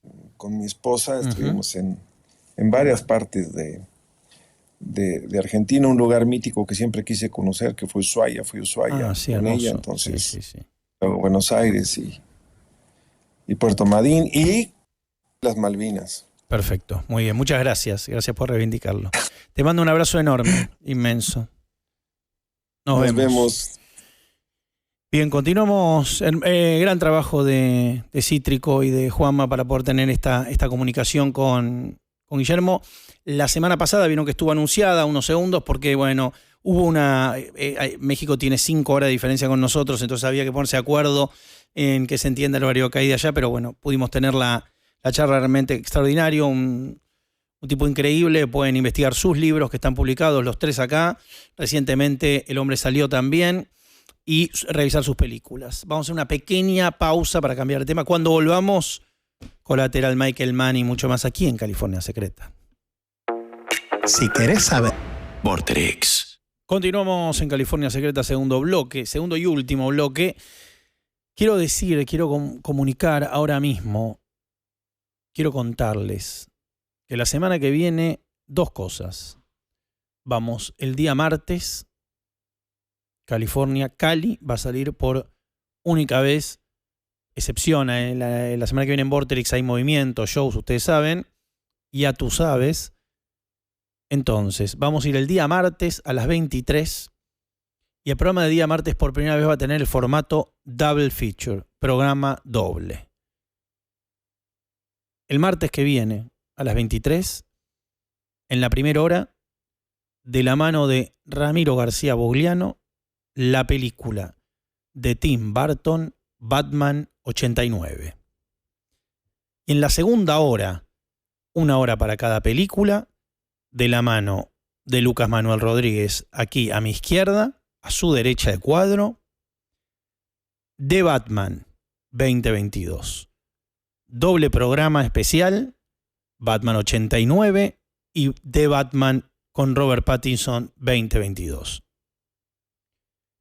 mi esposa, estuvimos en varias partes de Argentina, un lugar mítico que siempre quise conocer, que fue Ushuaia. Fui a Ushuaia Sí, con hermoso. ella, entonces Sí. luego Buenos Aires y Puerto Madryn y las Malvinas. Perfecto, muy bien. Muchas gracias. Gracias por reivindicarlo. Te mando un abrazo enorme, inmenso. Nos vemos. Bien, continuamos. Gran trabajo de Cítrico y de Juanma para poder tener esta comunicación con Guillermo. La semana pasada vieron que estuvo anunciada unos segundos porque, bueno, hubo México tiene 5 horas de diferencia con nosotros, entonces había que ponerse de acuerdo en que se entienda el horario que hay de allá, pero bueno, pudimos tener la charla realmente extraordinario, un tipo increíble. Pueden investigar sus libros que están publicados, los 3 acá. Recientemente El hombre salió también. Y revisar sus películas. Vamos a hacer una pequeña pausa para cambiar de tema. Cuando volvamos, Colateral, Michael Mann y mucho más aquí en California Secreta. Si querés saber. Vorterix. Continuamos en California Secreta, segundo y último bloque. Quiero comunicar ahora mismo, quiero contarles que la semana que viene, 2 cosas. Vamos el día martes, Cali va a salir por única vez, excepción, la semana que viene en Vorterix hay movimientos, shows, ustedes saben, ya tú sabes. Entonces, vamos a ir el día martes a las 23 y el programa de día martes por primera vez va a tener el formato Double Feature, programa doble. El martes que viene a las 23, en la primera hora, de la mano de Ramiro García Bogliano, la película de Tim Burton, Batman 89. Y en la segunda hora, 1 hora para cada película, de la mano de Lucas Manuel Rodríguez, aquí a mi izquierda, a su derecha de cuadro, The Batman 2022. Doble programa especial, Batman 89 y The Batman con Robert Pattinson 2022.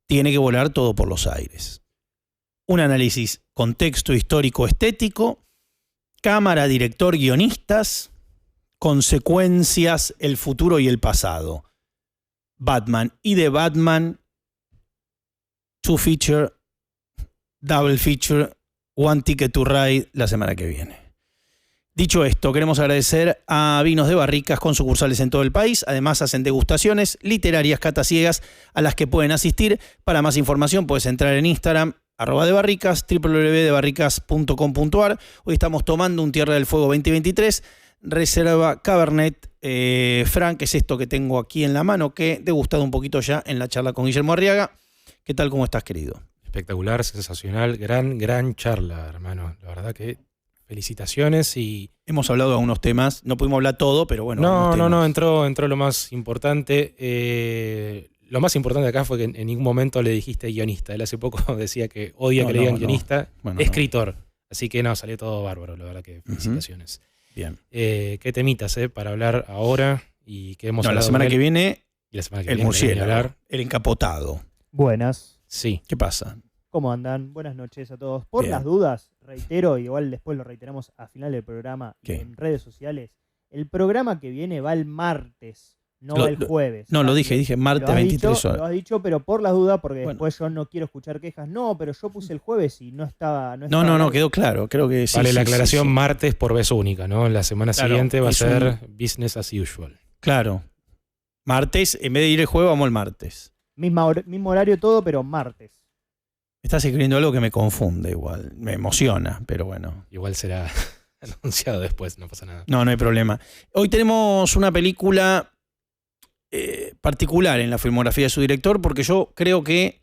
Tiene que volar todo por los aires. Un análisis contexto histórico estético, cámara, director, guionistas, consecuencias, el futuro y el pasado. Batman y The Batman, 2 feature, double feature, 1 ticket to ride la semana que viene. Dicho esto, queremos agradecer a Vinos de Barricas con sucursales en todo el país. Además, hacen degustaciones literarias, catas ciegas a las que pueden asistir. Para más información, puedes entrar en Instagram, @debarricas, www.debarricas.com.ar. Hoy estamos tomando un Tierra del Fuego 2023, reserva Cabernet Franc, que es esto que tengo aquí en la mano, que he degustado un poquito ya en la charla con Guillermo Arriaga. ¿Qué tal? ¿Cómo estás, querido? Espectacular, sensacional, gran charla, hermano. La verdad que felicitaciones y... Hemos hablado de algunos temas, no pudimos hablar todo, pero bueno. No, entró lo más importante. Lo más importante acá fue que en ningún momento le dijiste guionista. Él hace poco decía que odia que le digan guionista, bueno, escritor. Así que no, salió todo bárbaro, la verdad que felicitaciones. Bien. ¿Qué temitas para hablar ahora? Y que hemos la semana que viene, y la semana que el viene, murciélago, el encapotado. Buenas. Sí. ¿Qué pasa? ¿Cómo andan? Buenas noches a todos. Por Bien. las dudas, reitero, igual después lo reiteramos a final del programa ¿Qué? en redes sociales. El programa que viene va el martes, No va el jueves. No, lo dije martes 23 horas. Lo has dicho, pero por las dudas, porque Bueno. después yo no quiero escuchar quejas. No, pero yo puse el jueves y no estaba. No, quedó claro. Creo que sí. Vale, la aclaración sí. martes por vez única, ¿no? La semana siguiente va a ser business as usual. Claro. Martes, en vez de ir el jueves, vamos el martes. Mismo horario todo, pero martes. Estás escribiendo algo que me confunde igual. Me emociona, pero bueno. Igual será anunciado después, no pasa nada. No hay problema. Hoy tenemos una película particular en la filmografía de su director, porque yo creo que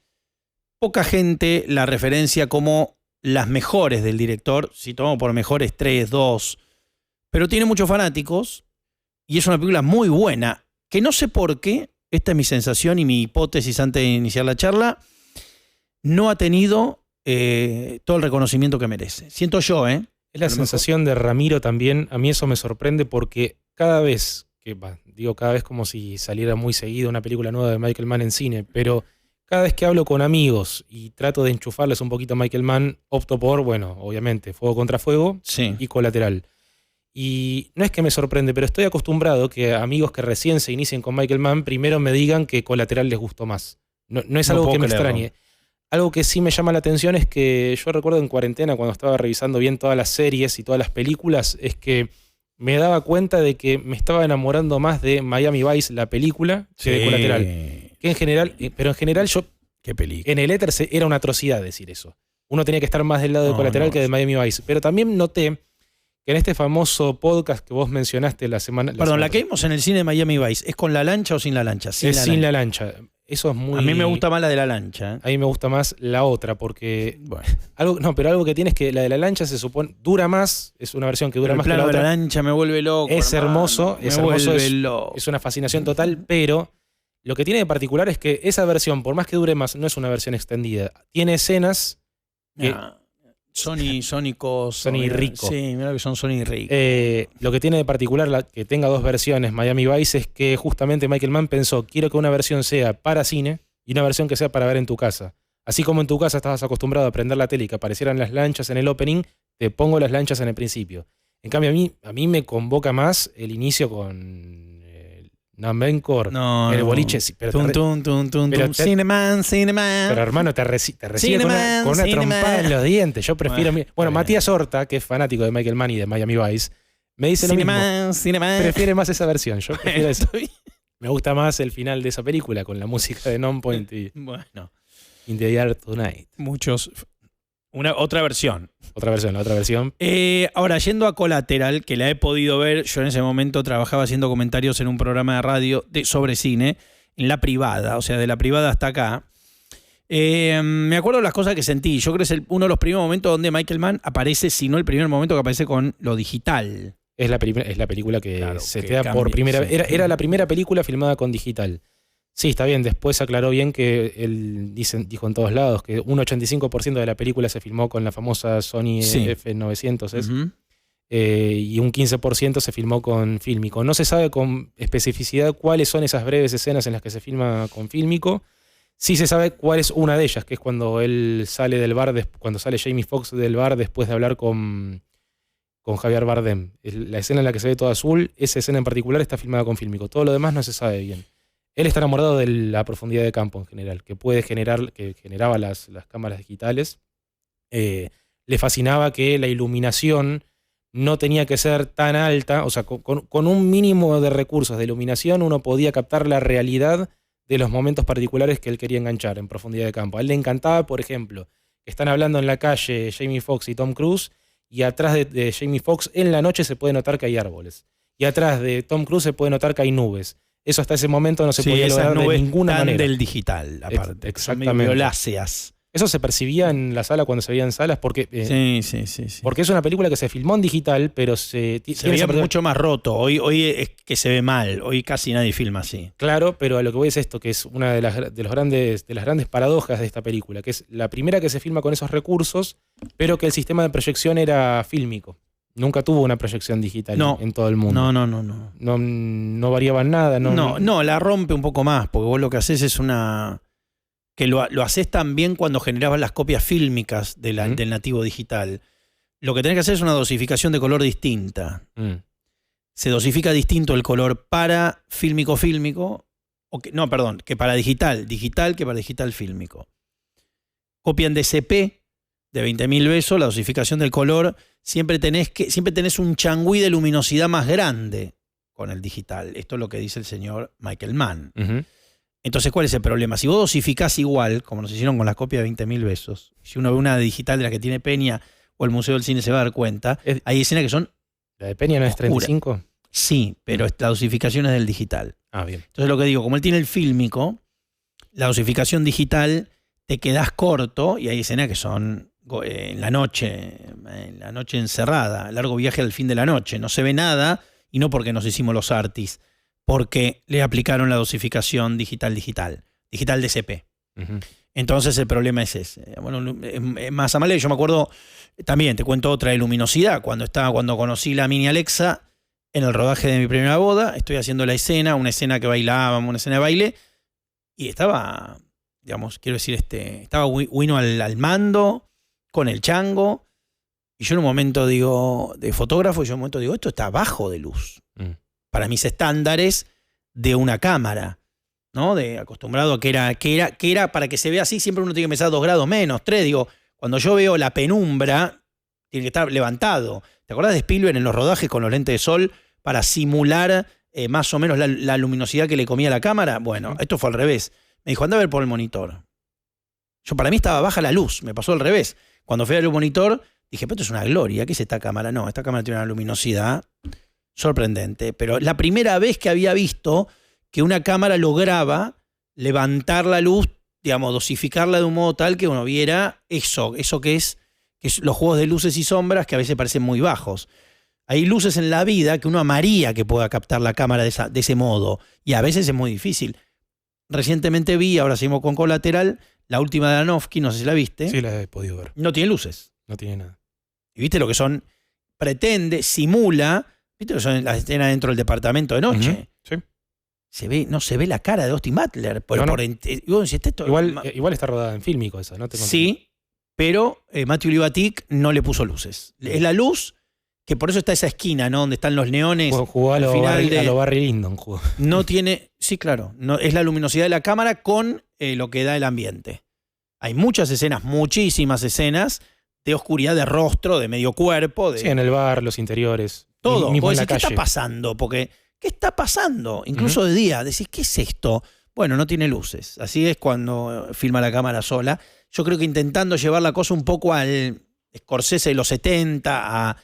poca gente la referencia como las mejores del director. Si tomamos por mejores 3, 2, pero tiene muchos fanáticos y es una película muy buena, que no sé por qué, esta es mi sensación y mi hipótesis antes de iniciar la charla, no ha tenido todo el reconocimiento que merece. Siento yo, Es la sensación de Ramiro también. A mí eso me sorprende porque cada vez cada vez como si saliera muy seguido una película nueva de Michael Mann en cine, pero cada vez que hablo con amigos y trato de enchufarles un poquito a Michael Mann, opto por, obviamente, Fuego contra Fuego y Colateral. Y no es que me sorprende, pero estoy acostumbrado que amigos que recién se inicien con Michael Mann primero me digan que Colateral les gustó más. No es algo que me extrañe. Algo que sí me llama la atención es que yo recuerdo en cuarentena, cuando estaba revisando bien todas las series y todas las películas, es que me daba cuenta de que me estaba enamorando más de Miami Vice, la película, que de Colateral. Que en general, pero en general yo, ¿qué película? En el éter era una atrocidad decir eso. Uno tenía que estar más del lado de Colateral que de Miami Vice. Pero también noté que en este famoso podcast que vos mencionaste la semana... Perdón, la que vimos en el cine de Miami Vice, ¿es con la lancha o sin la lancha? Sin la lancha. Eso es muy... A mí me gusta más la de la lancha. A mí me gusta más la otra, porque... Bueno. Algo que tiene es que la de la lancha se supone... Dura más, es una versión que dura más que la otra. El plano de la lancha me vuelve loco. Es hermoso, loco. Es una fascinación total, pero lo que tiene de particular es que esa versión, por más que dure más, no es una versión extendida. Tiene escenas que... Sony Rico. Sí, mira que son Sony Rico. Lo que tiene de particular que tenga dos versiones Miami Vice es que justamente Michael Mann pensó, quiero que una versión sea para cine y una versión que sea para ver en tu casa. Así como en tu casa estabas acostumbrado a prender la tele y que aparecieran las lanchas en el opening, te pongo las lanchas en el principio. En cambio a mí me convoca más el inicio con Nambencor, el boliche. Pero Cineman. Pero hermano, te recibe con una trompada en los dientes. Yo prefiero... Matías Horta, que es fanático de Michael Mann y de Miami Vice, me dice lo mismo. Prefiere más esa versión. Yo prefiero eso. Me gusta más el final de esa película con la música de Nonpoint y In the Air Tonight. Otra versión. La otra versión. Ahora, yendo a Colateral, que la he podido ver, yo en ese momento trabajaba haciendo comentarios en un programa de radio sobre cine, en La Privada, o sea, de La Privada hasta acá. Me acuerdo de las cosas que sentí. Yo creo que es uno de los primeros momentos donde Michael Mann aparece, si no el primer momento que aparece con lo digital. Es la película que setea por primera vez. Era la primera película filmada con digital. Sí, está bien. Después aclaró bien que él dijo en todos lados que un 85% de la película se filmó con la famosa Sony F900 y un 15% se filmó con fílmico. No se sabe con especificidad cuáles son esas breves escenas en las que se filma con fílmico. Sí se sabe cuál es una de ellas, que es cuando él sale del bar, cuando sale Jamie Foxx del bar después de hablar con Javier Bardem. La escena en la que se ve todo azul, esa escena en particular está filmada con fílmico. Todo lo demás no se sabe bien. Él está enamorado de la profundidad de campo en general, que generaba las cámaras digitales. Le fascinaba que la iluminación no tenía que ser tan alta, o sea, con un mínimo de recursos de iluminación uno podía captar la realidad de los momentos particulares que él quería enganchar en profundidad de campo. A él le encantaba, por ejemplo, que están hablando en la calle Jamie Foxx y Tom Cruise, y atrás de Jamie Foxx en la noche se puede notar que hay árboles. Y atrás de Tom Cruise se puede notar que hay nubes. Eso hasta ese momento no se podía lograr de ninguna manera. Del digital, aparte. Exactamente. Violáceas. Eso se percibía en la sala cuando se veía en salas porque... Sí. Porque es una película que se filmó en digital, pero se veía mucho más roto. Hoy es que se ve mal. Hoy casi nadie filma así. Claro, pero a lo que voy es esto, que es una de las grandes paradojas de esta película, que es la primera que se filma con esos recursos, pero que el sistema de proyección era fílmico. Nunca tuvo una proyección digital en todo el mundo. No variaban nada. No, la rompe un poco más, porque vos lo que haces es que lo haces también cuando generabas las copias fílmicas del nativo digital. Lo que tenés que hacer es una dosificación de color distinta. se dosifica distinto el color para fílmico, que para digital que para digital fílmico. Copian DCP de 20.000 besos, la dosificación del color, siempre tenés un changüí de luminosidad más grande con el digital. Esto es lo que dice el señor Michael Mann. Entonces, ¿cuál es el problema? Si vos dosificás igual, como nos hicieron con las copias de 20.000 besos, si uno ve una digital de la que tiene Peña o el Museo del Cine se va a dar cuenta, hay escenas que son... ¿La de Peña no es 35? Sí, pero la dosificación es del digital. Ah, bien. Entonces lo que digo, como él tiene el fílmico, la dosificación digital te quedás corto y hay escenas que son en la noche encerrada, largo viaje al fin de la noche, no se ve nada y no porque nos hicimos los artis, porque le aplicaron la dosificación digital DCP. Entonces el problema es ese. Bueno, es más amable. Yo me acuerdo, también te cuento otra de luminosidad, cuando conocí la mini Alexa en el rodaje de mi primera boda, estoy haciendo una escena que bailábamos, una escena de baile, y estaba, digamos, quiero decir, estaba Wino al mando, con el chango, y yo en un momento digo, de fotógrafo, esto está bajo de luz. Para mis estándares de una cámara, ¿no? De acostumbrado a que era para que se vea así, siempre uno tiene que pensar 2 grados menos, 3. Digo, cuando yo veo la penumbra, tiene que estar levantado. ¿Te acordás de Spielberg en los rodajes con los lentes de sol para simular más o menos la luminosidad que le comía a la cámara? Bueno, esto fue al revés. Me dijo, anda a ver por el monitor. Para mí estaba baja la luz, me pasó al revés. Cuando fui al monitor, dije, pero esto es una gloria, ¿qué es esta cámara? No, esta cámara tiene una luminosidad sorprendente. Pero la primera vez que había visto que una cámara lograba levantar la luz, digamos, dosificarla de un modo tal que uno viera eso que es los juegos de luces y sombras que a veces parecen muy bajos. Hay luces en la vida que uno amaría que pueda captar la cámara de ese modo, y a veces es muy difícil. Recientemente vi, ahora seguimos con Colateral, la última de Aronofsky, no sé si la viste. Sí, la he podido ver. No tiene luces. No tiene nada. ¿Y viste lo que son? Simula, ¿viste lo que son las escenas dentro del departamento de noche? Sí. No se ve la cara de Austin Butler. Igual está rodada en fílmico esa, ¿no? Sí, pero Matthew Libatic no le puso luces. Es la luz, que por eso está esa esquina, ¿no? Donde están los neones. Jugó a lo Barry Lyndon. No tiene, sí, claro. No, es la luminosidad de la cámara con lo que da el ambiente. Hay muchísimas escenas de oscuridad de rostro, de medio cuerpo. Sí, en el bar, los interiores. Todo. Mismo en la calle. ¿Qué está pasando? ¿Qué está pasando? Incluso de día. Decís, ¿qué es esto? Bueno, no tiene luces. Así es cuando filma la cámara sola. Yo creo que intentando llevar la cosa un poco al Scorsese de los 70,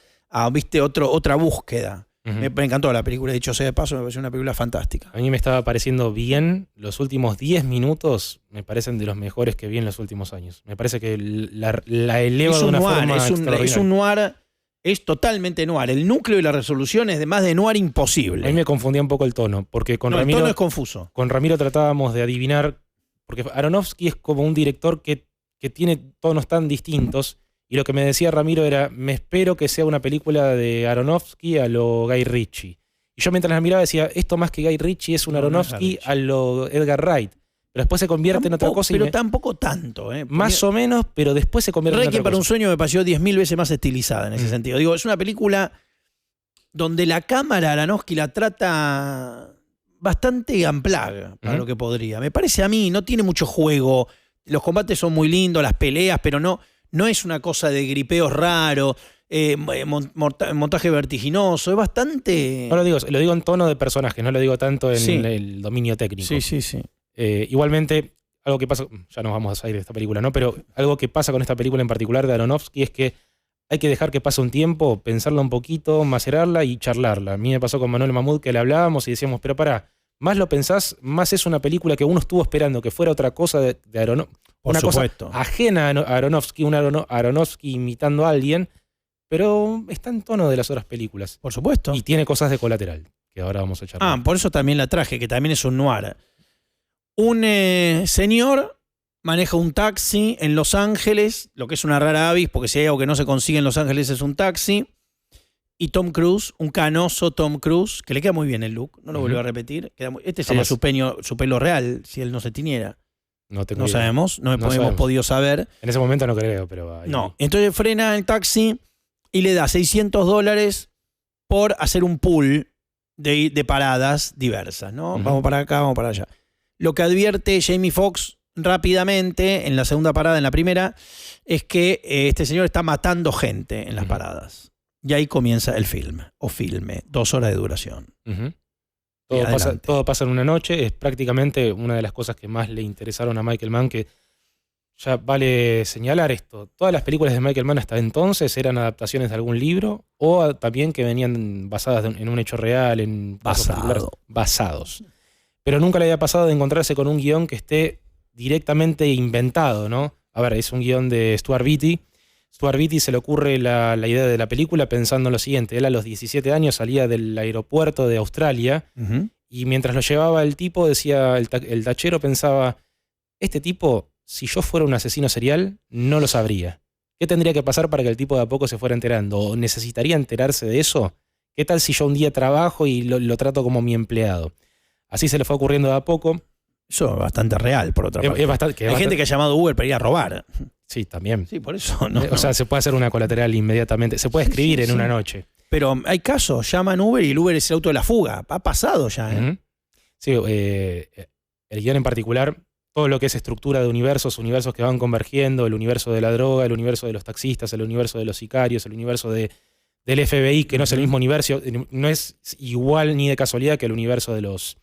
¿viste? Otra búsqueda. Me encantó la película, dicho sea de paso, me pareció una película fantástica. A mí me estaba pareciendo bien. Los últimos 10 minutos me parecen de los mejores que vi en los últimos años. Me parece que la eleva de una forma extraordinaria. Es un noir, es totalmente noir. El núcleo y la resolución es de más de noir imposible. A mí me confundía un poco el tono, porque Ramiro, el tono es confuso. Con Ramiro tratábamos de adivinar, porque Aronofsky es como un director que tiene tonos tan distintos. Y lo que me decía Ramiro era, me espero que sea una película de Aronofsky a lo Guy Ritchie. Y yo mientras la miraba decía, esto más que Guy Ritchie es un Aronofsky a lo Edgar Wright. Pero después se convierte en otra cosa. Pero tampoco tanto. Más o menos, pero después se convierte en otra cosa. Requiem para un sueño me pareció 10.000 veces más estilizada en ese sentido. Digo, es una película donde la cámara Aronofsky la trata bastante amplaga para lo que podría. Me parece a mí, no tiene mucho juego. Los combates son muy lindos, las peleas, pero no es una cosa de gripeos raros, montaje vertiginoso, es bastante... No lo digo en tono de personaje, no lo digo tanto en el dominio técnico. Sí. Igualmente, algo que pasa, ya nos vamos a ir de esta película, ¿no? Pero algo que pasa con esta película en particular de Aronofsky es que hay que dejar que pase un tiempo, pensarla un poquito, macerarla y charlarla. A mí me pasó con Manuel Mahmoud que le hablábamos y decíamos, pero pará, más lo pensás, más es una película que uno estuvo esperando que fuera otra cosa de Aronofsky. Una cosa ajena a Aronofsky, un Aronofsky imitando a alguien, pero está en tono de las otras películas. Por supuesto. Y tiene cosas de Colateral, que ahora vamos a charlar. Por eso también la traje, que también es un noir. Un señor maneja un taxi en Los Ángeles, lo que es una rara avis, porque si hay algo que no se consigue en Los Ángeles es un taxi. Y Tom Cruise, un canoso Tom Cruise, que le queda muy bien el look, no lo vuelvo a repetir. Este sería su pelo real, si él no se tiñera. No sabemos, no hemos podido saber. En ese momento no creo, pero... No, entonces frena el taxi y le da $600 por hacer un pool de paradas diversas, ¿no? Vamos para acá, vamos para allá. Lo que advierte Jamie Foxx rápidamente en la segunda parada, en la primera, es que este señor está matando gente en las paradas. Y ahí comienza el filme, 2 horas de duración. Todo pasa en una noche. Es prácticamente una de las cosas que más le interesaron a Michael Mann, que ya vale señalar esto. Todas las películas de Michael Mann hasta entonces eran adaptaciones de algún libro o también que venían basadas en un hecho real, en basados. Pero nunca le había pasado de encontrarse con un guión que esté directamente inventado, ¿no? A ver, es un guión de Stuart Beattie. Stuart Beattie se le ocurre la idea de la película pensando en lo siguiente. Él a los 17 años salía del aeropuerto de Australia y mientras lo llevaba el tipo, decía, el tachero pensaba, este tipo, si yo fuera un asesino serial, no lo sabría. ¿Qué tendría que pasar para que el tipo de a poco se fuera enterando? ¿O necesitaría enterarse de eso? ¿Qué tal si yo un día trabajo y lo trato como mi empleado? Así se le fue ocurriendo de a poco. Eso es bastante real, por otra parte. Hay gente que ha llamado Uber para ir a robar. Sí, también. Sí, por eso. No, o sea, se puede hacer una colateral inmediatamente. Se puede escribir en una noche. Pero hay casos, llaman Uber y el Uber es el auto de la fuga. Ha pasado ya. Sí, el guión en particular, todo lo que es estructura de universos que van convergiendo, el universo de la droga, el universo de los taxistas, el universo de los sicarios, el universo del FBI, que no es el mismo universo, no es igual ni de casualidad que el universo de los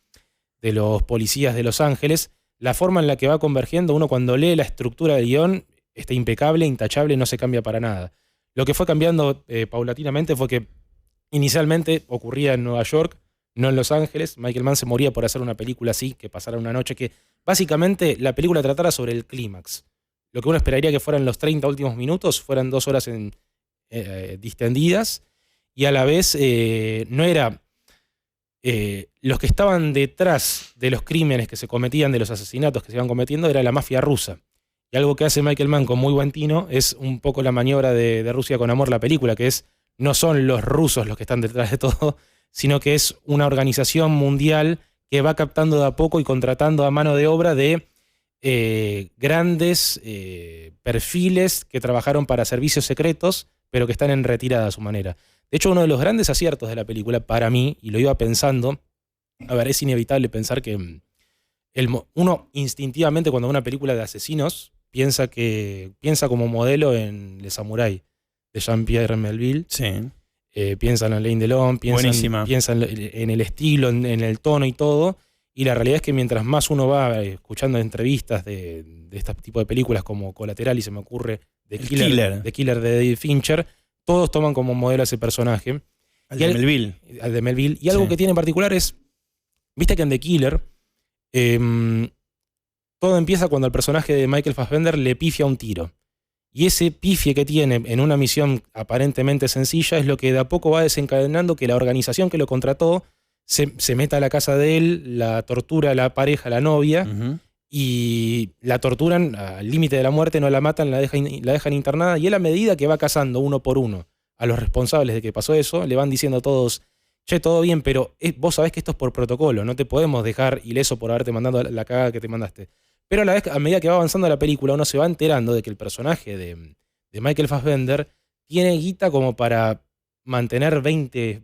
policías de Los Ángeles. La forma en la que va convergiendo, uno cuando lee la estructura del guión está impecable, intachable, no se cambia para nada. Lo que fue cambiando paulatinamente fue que inicialmente ocurría en Nueva York, no en Los Ángeles. Michael Mann se moría por hacer una película así, que pasara una noche, que básicamente la película tratara sobre el clímax. Lo que uno esperaría que fueran los 30 últimos minutos, fueran 2 horas distendidas, y a la vez no era... los que estaban detrás de los crímenes que se cometían, de los asesinatos que se iban cometiendo, era la mafia rusa. Y algo que hace Michael Mann con muy buen tino es un poco la maniobra de Rusia con Amor, la película, que es, no son los rusos los que están detrás de todo, sino que es una organización mundial que va captando de a poco y contratando a mano de obra de grandes perfiles que trabajaron para servicios secretos, pero que están en retirada a su manera. De hecho, uno de los grandes aciertos de la película, para mí, y lo iba pensando, a ver, es inevitable pensar que uno instintivamente cuando ve una película de asesinos piensa como modelo en Le Samurai, de Jean-Pierre Melville. Sí. Piensa en Alain Delon, piensa en el estilo, en el tono y todo. Y la realidad es que mientras más uno va escuchando entrevistas de este tipo de películas como Colateral, y se me ocurre The Killer de David Fincher, todos toman como modelo a ese personaje. Al de Melville. Y algo que tiene en particular es, viste que en The Killer todo empieza cuando el personaje de Michael Fassbender le pifia un tiro. Y ese pifie que tiene en una misión aparentemente sencilla es lo que de a poco va desencadenando que la organización que lo contrató se meta a la casa de él, la tortura a la pareja, a la novia, y la torturan al límite de la muerte, no la matan, la dejan internada, y él, a medida que va cazando uno por uno a los responsables de que pasó eso, le van diciendo a todos, che, todo bien, pero vos sabés que esto es por protocolo, no te podemos dejar ileso por haberte mandado la cagada que te mandaste. Pero a la vez, a medida que va avanzando la película, uno se va enterando de que el personaje de Michael Fassbender tiene guita como para mantener 20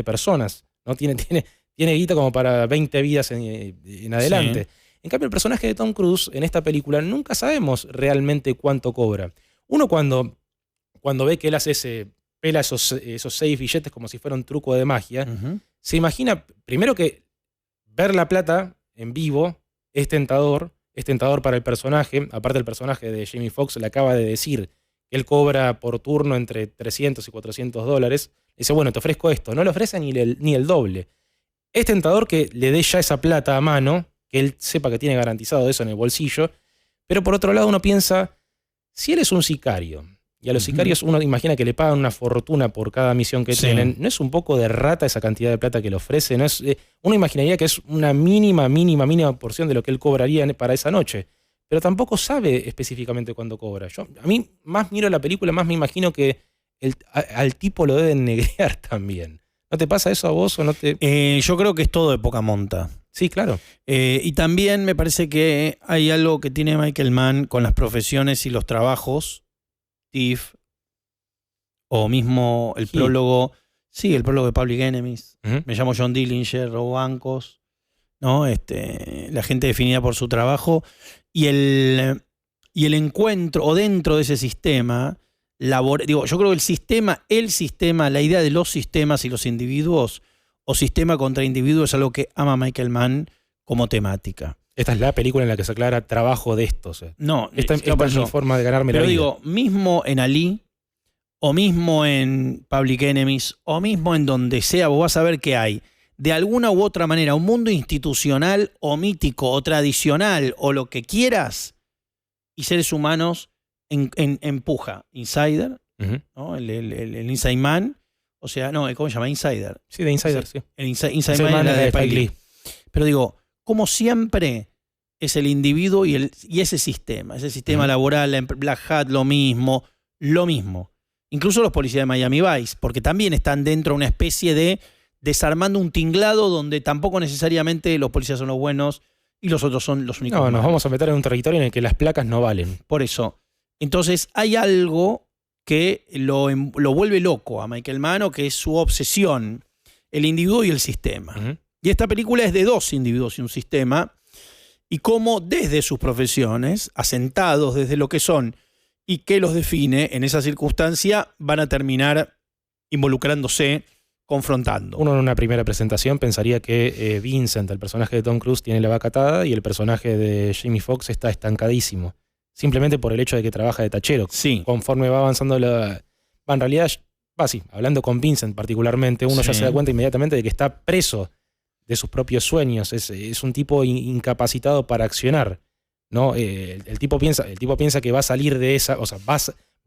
personas, ¿no? Tiene guita como para 20 vidas en adelante. Sí. En cambio, el personaje de Tom Cruise en esta película nunca sabemos realmente cuánto cobra. Uno cuando ve que él hace pela esos 6 billetes como si fuera un truco de magia, se imagina primero que ver la plata en vivo es tentador para el personaje. Aparte, el personaje de Jamie Foxx le acaba de decir que él cobra por turno entre $300 y $400. Dice, bueno, te ofrezco esto. No le ofrece ni el doble. Es tentador que le dé ya esa plata a mano, que él sepa que tiene garantizado eso en el bolsillo. Pero por otro lado uno piensa, si él es un sicario, y a los sicarios uno imagina que le pagan una fortuna por cada misión que tienen, ¿no es un poco de rata esa cantidad de plata que le ofrece? ¿No es, uno imaginaría que es una mínima porción de lo que él cobraría para esa noche, pero tampoco sabe específicamente cuánto cobra. A mí más miro la película, más me imagino que al tipo lo deben negrear también. ¿No te pasa eso a vos o no te...? Yo creo que es todo de poca monta. Sí, claro. Y también me parece que hay algo que tiene Michael Mann con las profesiones y los trabajos, TIFF, o mismo el prólogo Sí, el prólogo de Public Enemies. Me llamo John Dillinger, robo bancos, ¿no? La gente definida por su trabajo. Y el encuentro, o dentro de ese sistema, yo creo que el sistema, la idea de los sistemas y los individuos, o sistema contra individuo, es algo que ama Michael Mann como temática. Esta es la película en la que se aclara trabajo de estos. No, esta es mi forma de ganarme la vida. Pero digo, mismo en Ali, o mismo en Public Enemies, o mismo en donde sea, vos vas a ver que hay, de alguna u otra manera, un mundo institucional, o mítico, o tradicional, o lo que quieras, y seres humanos empuja. Insider, ¿no? El Inside Man, o sea, no, ¿cómo se llama? Insider. Sí, de Insider, sí. El Inside Man es de Spike Lee. Pero digo, como siempre es el individuo y ese sistema laboral, la Black Hat, lo mismo. Incluso los policías de Miami Vice, porque también están dentro de una especie de desarmando un tinglado donde tampoco necesariamente los policías son los buenos y los otros son los únicos. No, nos vamos a meter en un territorio en el que las placas no valen. Por eso. Entonces hay algo que lo vuelve loco a Michael Mann, que es su obsesión, el individuo y el sistema. Y esta película es de dos individuos y un sistema, y cómo desde sus profesiones, asentados desde lo que son y qué los define en esa circunstancia, van a terminar involucrándose, confrontando. Uno en una primera presentación pensaría que Vincent, el personaje de Tom Cruise, tiene la vaca atada y el personaje de Jamie Foxx está estancadísimo. Simplemente por el hecho de que trabaja de tachero. Sí. Conforme va avanzando en realidad, hablando con Vincent particularmente, uno ya se da cuenta inmediatamente de que está preso de sus propios sueños. Es un tipo incapacitado para accionar, ¿no? El tipo piensa que va a salir de esa, o sea, va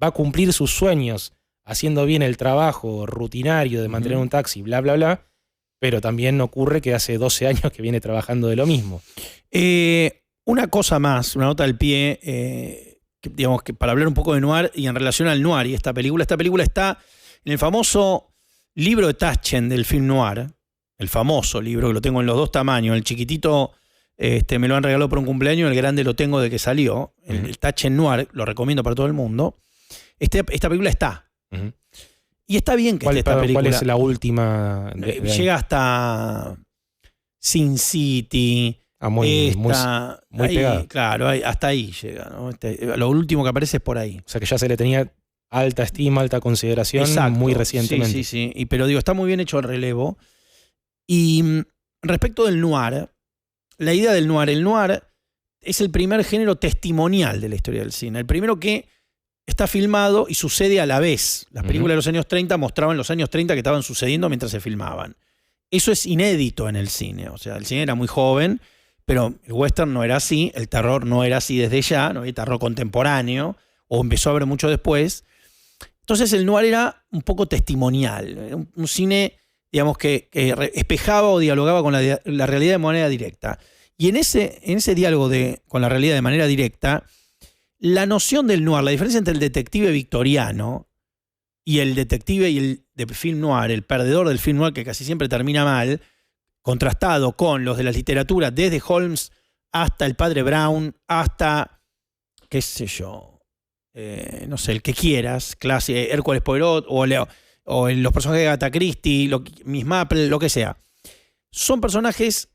a cumplir sus sueños haciendo bien el trabajo rutinario de mantener un taxi, bla, bla, bla, pero también ocurre que hace 12 años que viene trabajando de lo mismo. Una cosa más, una nota al pie, digamos que para hablar un poco de noir y en relación al noir y esta película está en el famoso libro de Taschen del film noir, el famoso libro que lo tengo en los dos tamaños, el chiquitito me lo han regalado por un cumpleaños, el grande lo tengo de que salió, el Taschen Noir, lo recomiendo para todo el mundo. Esta película está. Y está bien que esté esta película. ¿Cuál es la última? Llega hasta Sin City. Muy pegada. Claro, hasta ahí llega, ¿no? Lo último que aparece es por ahí. O sea que ya se le tenía alta estima, alta consideración. Exacto. Muy recientemente. Sí. Pero digo, está muy bien hecho el relevo. Y respecto del noir, la idea del noir, el noir es el primer género testimonial de la historia del cine. El primero que está filmado y sucede a la vez. Las películas de los años 30 mostraban los años 30 que estaban sucediendo mientras se filmaban. Eso es inédito en el cine. O sea, el cine era muy joven, pero el western no era así, el terror no era así desde ya, no había terror contemporáneo, o empezó a haber mucho después. Entonces el noir era un poco testimonial, era un cine, digamos, que espejaba o dialogaba con la realidad de manera directa. Y en ese diálogo con la realidad de manera directa, la noción del noir, la diferencia entre el detective victoriano y el detective y el de film noir, el perdedor del film noir que casi siempre termina mal, contrastado con los de la literatura, desde Holmes hasta el padre Brown, hasta, qué sé yo, no sé, el que quieras, clase Hércules Poirot o los personajes de Agatha Christie, Miss Maple, lo que sea. Son personajes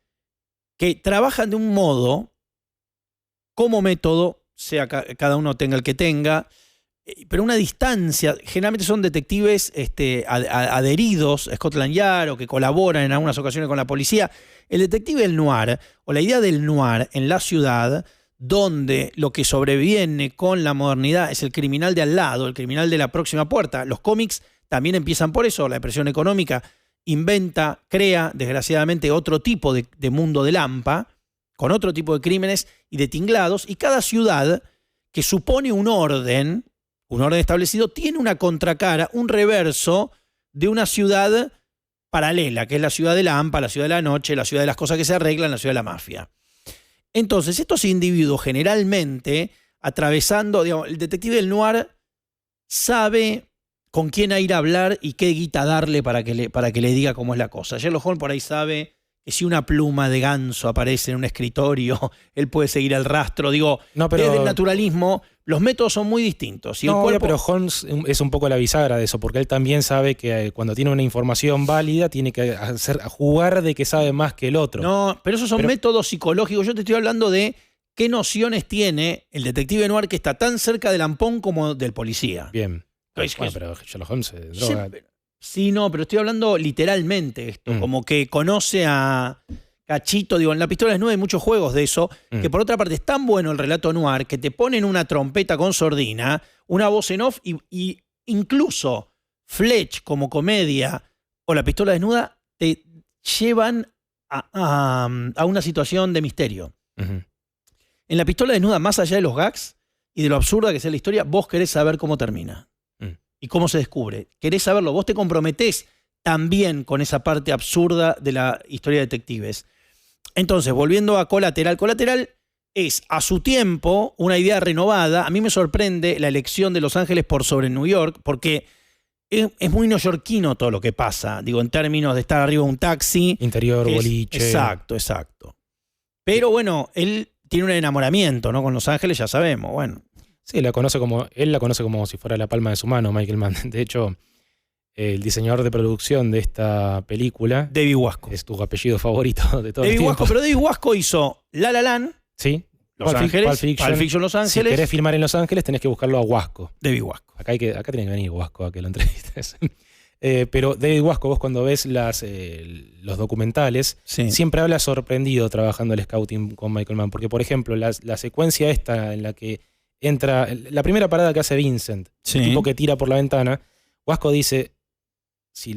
que trabajan de un modo como método, sea cada uno tenga el que tenga, pero una distancia. Generalmente son detectives adheridos a Scotland Yard o que colaboran en algunas ocasiones con la policía. El detective del noir, o la idea del noir en la ciudad, donde lo que sobreviene con la modernidad es el criminal de al lado, el criminal de la próxima puerta. Los cómics también empiezan por eso. La depresión económica crea, desgraciadamente, otro tipo de mundo de Lampa, con otro tipo de crímenes y de tinglados, y cada ciudad que supone un orden establecido, tiene una contracara, un reverso de una ciudad paralela, que es la ciudad de la AMPA, la ciudad de la noche, la ciudad de las cosas que se arreglan, la ciudad de la mafia. Entonces, estos individuos generalmente, atravesando, digamos, el detective del noir sabe con quién ir a hablar y qué guita darle para que le diga cómo es la cosa. Sherlock Holmes por ahí sabe que si una pluma de ganso aparece en un escritorio, él puede seguir el rastro. Digo, desde el naturalismo, los métodos son muy distintos. Y el No, cuerpo, pero Holmes es un poco la bisagra de eso, porque él también sabe que cuando tiene una información válida tiene que jugar de que sabe más que el otro. No, pero esos son métodos psicológicos. Yo te estoy hablando de qué nociones tiene el detective noir que está tan cerca del ampón como del policía. Bien. Es que Pero Sherlock Holmes se droga. Sí, no, pero estoy hablando literalmente esto, como que conoce a Cachito, digo, en La pistola desnuda hay muchos juegos de eso, que por otra parte es tan bueno el relato noir que te ponen una trompeta con sordina, una voz en off y incluso Fletch como comedia o La pistola desnuda te llevan a una situación de misterio. En La pistola desnuda, más allá de los gags y de lo absurda que sea la historia, vos querés saber cómo termina y cómo se descubre. Querés saberlo, vos te comprometés también con esa parte absurda de la historia de detectives. Entonces, volviendo a Colateral, Colateral es a su tiempo una idea renovada. A mí me sorprende la elección de Los Ángeles por sobre New York, porque es muy neoyorquino todo lo que pasa, digo, en términos de estar arriba de un taxi. Interior, boliche. Exacto. Pero bueno, él tiene un enamoramiento, ¿no? Con Los Ángeles, ya sabemos, bueno. Sí, él la conoce como si fuera la palma de su mano, Michael Mann. De hecho, el diseñador de producción de esta película, David Wasco, es tu apellido favorito de todo el David tiempo. Wasco, pero David Wasco hizo La La Land, Sí, Los Ángeles, Pulp Fiction Los Ángeles. Si querés filmar en Los Ángeles, tenés que buscarlo a Wasco. David Wasco. Acá tiene que venir Wasco a que lo entrevistes. Pero David Wasco, vos cuando ves los documentales, siempre habla sorprendido trabajando el scouting con Michael Mann. Porque, por ejemplo, la secuencia esta en la que entra, la primera parada que hace Vincent, el tipo que tira por la ventana, Wasco dice, si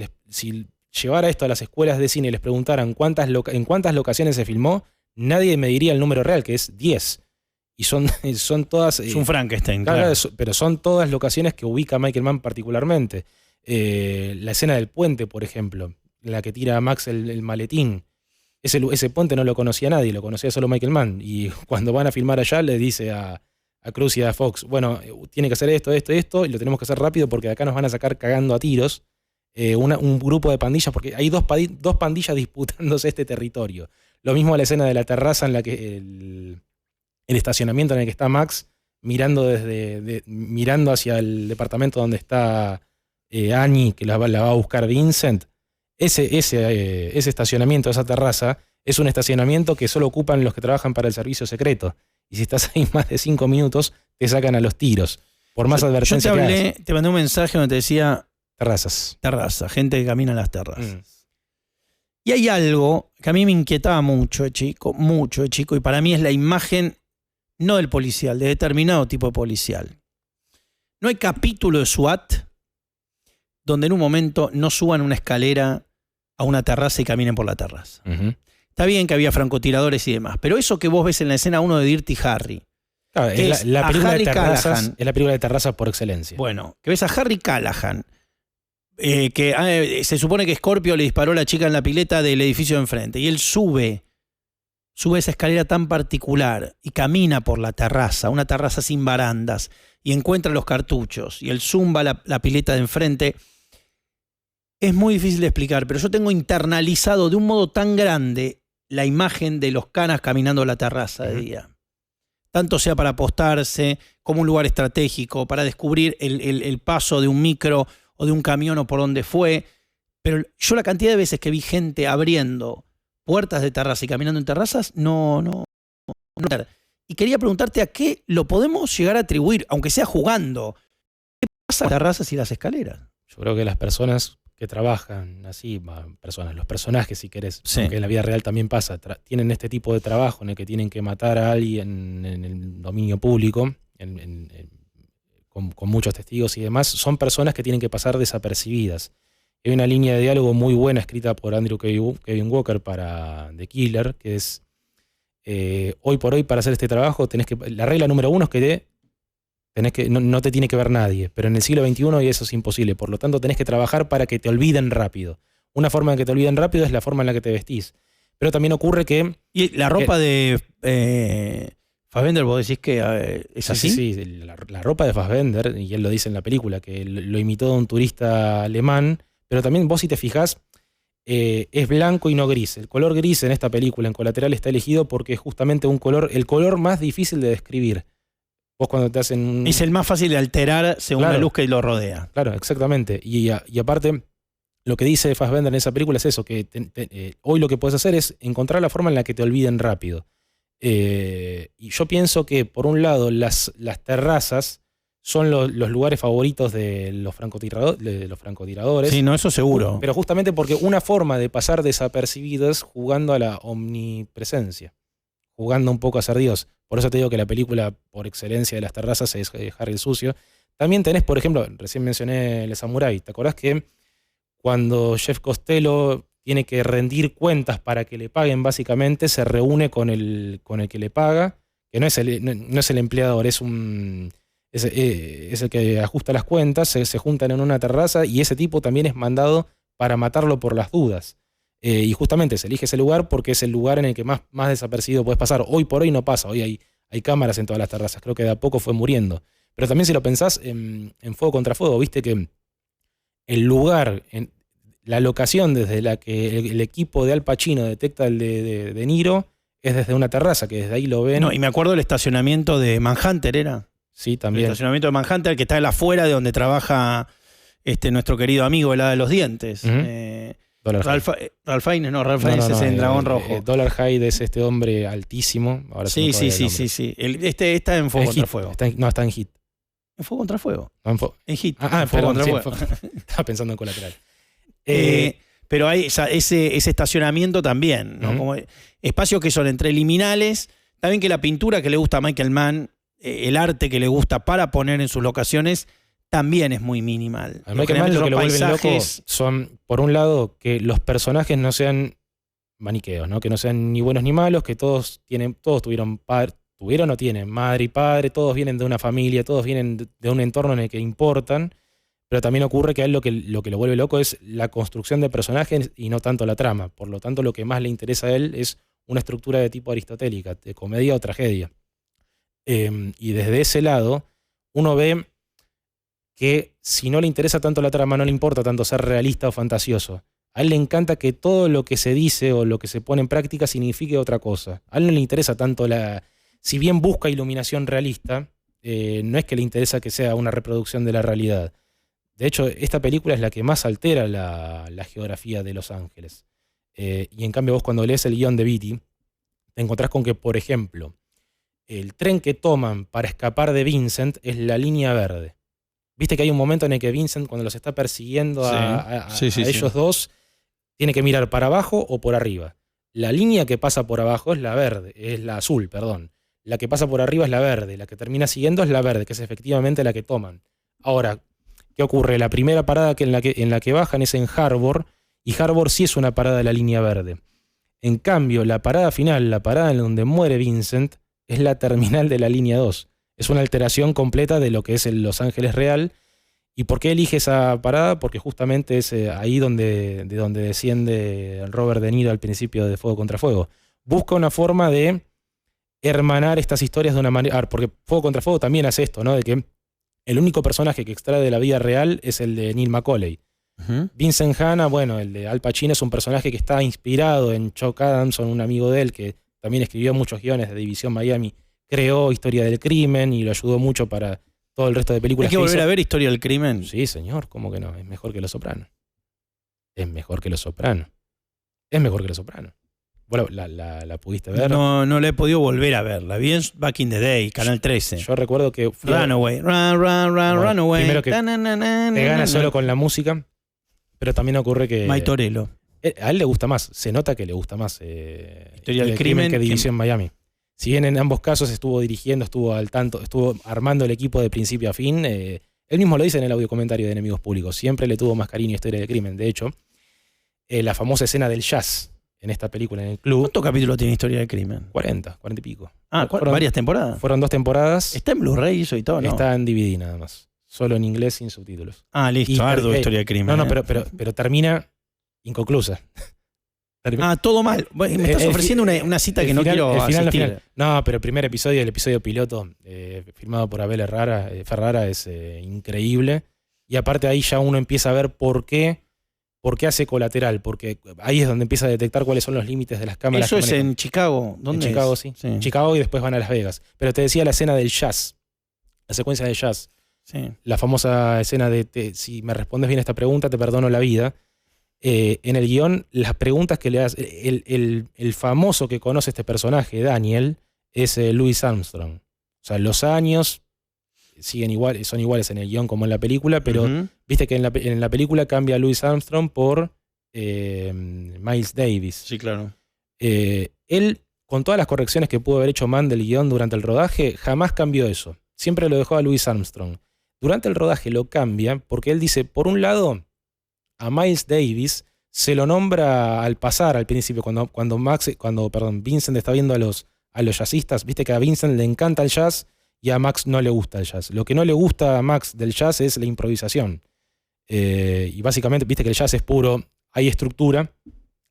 llevara esto a las escuelas de cine y les preguntaran en cuántas locaciones se filmó, nadie me diría el número real, que es 10. Y son todas... Es un Frankenstein, claro. Pero son todas locaciones que ubica Michael Mann particularmente. La escena del puente, por ejemplo, en la que tira a Max el maletín. Ese puente no lo conocía nadie, lo conocía solo Michael Mann. Y cuando van a filmar allá le dice a Cruz y a Fox, bueno, tiene que hacer esto, y lo tenemos que hacer rápido porque de acá nos van a sacar cagando a tiros un grupo de pandillas, porque hay dos pandillas disputándose este territorio. Lo mismo la escena de la terraza en la que el estacionamiento en el que está Max mirando hacia el departamento donde está Annie, que la va a buscar Vincent. Ese estacionamiento, esa terraza, es un estacionamiento que solo ocupan los que trabajan para el servicio secreto. Y si estás ahí más de 5 minutos, te sacan a los tiros. Por más advertencia que hagas. Te mandé un mensaje donde te decía... Terraza, gente que camina en las terrazas. Y hay algo que a mí me inquietaba mucho de chico, y para mí es la imagen, no del policial, de determinado tipo de policial. No hay capítulo de SWAT donde en un momento no suban una escalera a una terraza y caminen por la terraza. Está bien que había francotiradores y demás, pero eso que vos ves en la escena 1 de Dirty Harry, claro, es la película de terrazas, es la película de terrazas por excelencia. Bueno, que ves a Harry Callahan, que se supone que Scorpio le disparó a la chica en la pileta del edificio de enfrente, y él sube esa escalera tan particular y camina por la terraza, una terraza sin barandas, y encuentra los cartuchos, y él zumba la pileta de enfrente. Es muy difícil de explicar, pero yo tengo internalizado de un modo tan grande la imagen de los canas caminando la terraza de día. Tanto sea para apostarse, como un lugar estratégico, para descubrir el paso de un micro o de un camión o por donde fue. Pero yo la cantidad de veces que vi gente abriendo puertas de terraza y caminando en terrazas, no. Y quería preguntarte a qué lo podemos llegar a atribuir, aunque sea jugando. ¿Qué pasa con las terrazas y las escaleras? Yo creo que las personas que trabajan así, los personajes si querés, porque en la vida real también pasa, tienen este tipo de trabajo en el que tienen que matar a alguien en el dominio público, con muchos testigos y demás, son personas que tienen que pasar desapercibidas. Hay una línea de diálogo muy buena escrita por Andrew Kevin Walker para The Killer, que es hoy por hoy para hacer este trabajo la regla número 1 es que no te tiene que ver nadie, pero en el siglo XXI eso es imposible, por lo tanto tenés que trabajar para que te olviden rápido. Una forma de que te olviden rápido es la forma en la que te vestís, pero también ocurre que... ¿Y la ropa de Fassbender vos decís que es así? Sí, la ropa de Fassbender, y él lo dice en la película, que lo imitó de un turista alemán, pero también vos si te fijás, es blanco y no gris. El color gris en esta película, en Colateral, está elegido porque es justamente el color más difícil de describir. Vos cuando te hacen... Es el más fácil de alterar según la luz que lo rodea. Claro, exactamente. Y aparte, lo que dice Fassbender en esa película es eso, que hoy lo que puedes hacer es encontrar la forma en la que te olviden rápido. Y yo pienso que, por un lado, las terrazas son los lugares favoritos de los francotiradores. Sí, no, eso seguro. Pero justamente porque una forma de pasar desapercibidos es jugando a la omnipresencia, jugando un poco a ser Dios. Por eso te digo que la película por excelencia de las terrazas es Harry el Sucio. También tenés, por ejemplo, recién mencioné El Samurái. ¿Te acordás que cuando Jeff Costello tiene que rendir cuentas para que le paguen, básicamente se reúne con el que le paga, que no es el empleador, es el que ajusta las cuentas, se juntan en una terraza y ese tipo también es mandado para matarlo por las dudas. Y justamente se elige ese lugar porque es el lugar en el que más desapercibido puedes pasar. Hoy por hoy no pasa, hoy hay cámaras en todas las terrazas, creo que de a poco fue muriendo. Pero también si lo pensás en Fuego contra Fuego, viste que el lugar, la locación desde la que el equipo de Al Pacino detecta el de De Niro es desde una terraza, que desde ahí lo ven. No, y me acuerdo del estacionamiento de Manhunter, ¿era? Sí, también. El estacionamiento de Manhunter, que está afuera de donde trabaja nuestro querido amigo, el hada de los dientes. Ralph Fiennes, es en Dragón Rojo. Dollar Hyde es este hombre altísimo. Ahora sí. Está en Fuego contra Fuego. Está en Hit. ¿En Fuego contra Fuego? En Hit. Fuego contra Fuego. Estaba pensando en Colateral. Pero hay ese estacionamiento también, ¿no? Como espacios que son entre liminales. También que la pintura que le gusta a Michael Mann, el arte que le gusta para poner en sus locaciones, también es muy minimal. A Michael Mann lo que lo vuelven loco son, por un lado, que los personajes no sean maniqueos, ¿no? Que no sean ni buenos ni malos, que todos tuvieron o tienen madre y padre, todos vienen de una familia, todos vienen de un entorno en el que importan, pero también ocurre que a él lo que lo vuelve loco es la construcción de personajes y no tanto la trama. Por lo tanto, lo que más le interesa a él es una estructura de tipo aristotélica, de comedia o tragedia. Y desde ese lado, uno ve que si no le interesa tanto la trama, no le importa tanto ser realista o fantasioso. A él le encanta que todo lo que se dice o lo que se pone en práctica signifique otra cosa. A él no le interesa tanto si bien busca iluminación realista, no es que le interesa que sea una reproducción de la realidad. De hecho, esta película es la que más altera la geografía de Los Ángeles. Y en cambio vos cuando lees el guión de Beatty, te encontrás con que, por ejemplo, el tren que toman para escapar de Vincent es la línea verde. Viste que hay un momento en el que Vincent, cuando los está persiguiendo a ellos dos, tiene que mirar para abajo o por arriba. La línea que pasa por abajo es la azul, perdón. La que pasa por arriba es la verde. La que termina siguiendo es la verde, que es efectivamente la que toman. Ahora, ¿qué ocurre? La primera parada en la que bajan es en Harbor, y Harbor sí es una parada de la línea verde. En cambio, la parada final, la parada en donde muere Vincent, es la terminal de la línea 2. Es una alteración completa de lo que es el Los Ángeles real. ¿Y por qué elige esa parada? Porque justamente es ahí de donde desciende Robert De Niro al principio de Fuego contra Fuego. Busca una forma de hermanar estas historias de una manera... Porque Fuego contra Fuego también hace esto, ¿no? De que el único personaje que extrae de la vida real es el de Neil Macaulay. Vincent Hanna, bueno, el de Al Pacino, es un personaje que está inspirado en Chuck Adamson, un amigo de él que también escribió muchos guiones de División Miami, creó Historia del Crimen y lo ayudó mucho para todo el resto de películas. ¿Hay que volver a ver Historia del Crimen? Sí, señor, ¿cómo que no? Es mejor que Los Sopranos. Es mejor que Los Sopranos. Es mejor que Los Sopranos. Bueno, ¿la pudiste ver? No la he podido volver a ver. La vi en Back in the Day, Canal 13. Yo recuerdo que... Runaway. Runaway. Primero que te gana solo con la música, pero también ocurre que... Mike Torello. A él le gusta más, se nota que le gusta más Historia del Crimen que División Miami. Si bien en ambos casos estuvo dirigiendo, estuvo al tanto, estuvo armando el equipo de principio a fin, él mismo lo dice en el audio comentario de Enemigos Públicos, siempre le tuvo más cariño a Historia del Crimen. De hecho, la famosa escena del jazz en esta película, en el club... ¿Cuántos capítulos tiene Historia del Crimen? 40 y pico. ¿Varias temporadas? Fueron 2 temporadas. ¿Está en Blu-ray eso y todo? No. Está en DVD nada más. Solo en inglés sin subtítulos. Listo, arduo Historia del Crimen. No, pero termina inconclusa. Todo mal. Me estás ofreciendo una cita que no quiero asistir. No, pero el primer episodio, el episodio piloto, firmado por Abel Ferrara, es increíble. Y aparte ahí ya uno empieza a ver por qué hace Colateral. Porque ahí es donde empieza a detectar cuáles son los límites de las cámaras. Eso es en Chicago. ¿Dónde en Chicago, es? Sí. En Chicago y después van a Las Vegas. Pero te decía la escena del jazz. la secuencia de jazz. Sí. La famosa escena de si me respondes bien a esta pregunta, te perdono la vida. En el guión, las preguntas que le hace, el famoso que conoce este personaje, Daniel, es Louis Armstrong. O sea, los años son iguales en el guión como en la película, pero viste que en la película cambia Louis Armstrong por Miles Davis. Sí, claro. Él, con todas las correcciones que pudo haber hecho Mann del guión durante el rodaje, jamás cambió eso. Siempre lo dejó a Louis Armstrong. Durante el rodaje lo cambia porque él dice, por un lado, a Miles Davis se lo nombra al pasar, al principio, cuando Vincent está viendo a los jazzistas. Viste que a Vincent le encanta el jazz y a Max no le gusta el jazz. Lo que no le gusta a Max del jazz es la improvisación. Y básicamente, viste que el jazz es puro, hay estructura,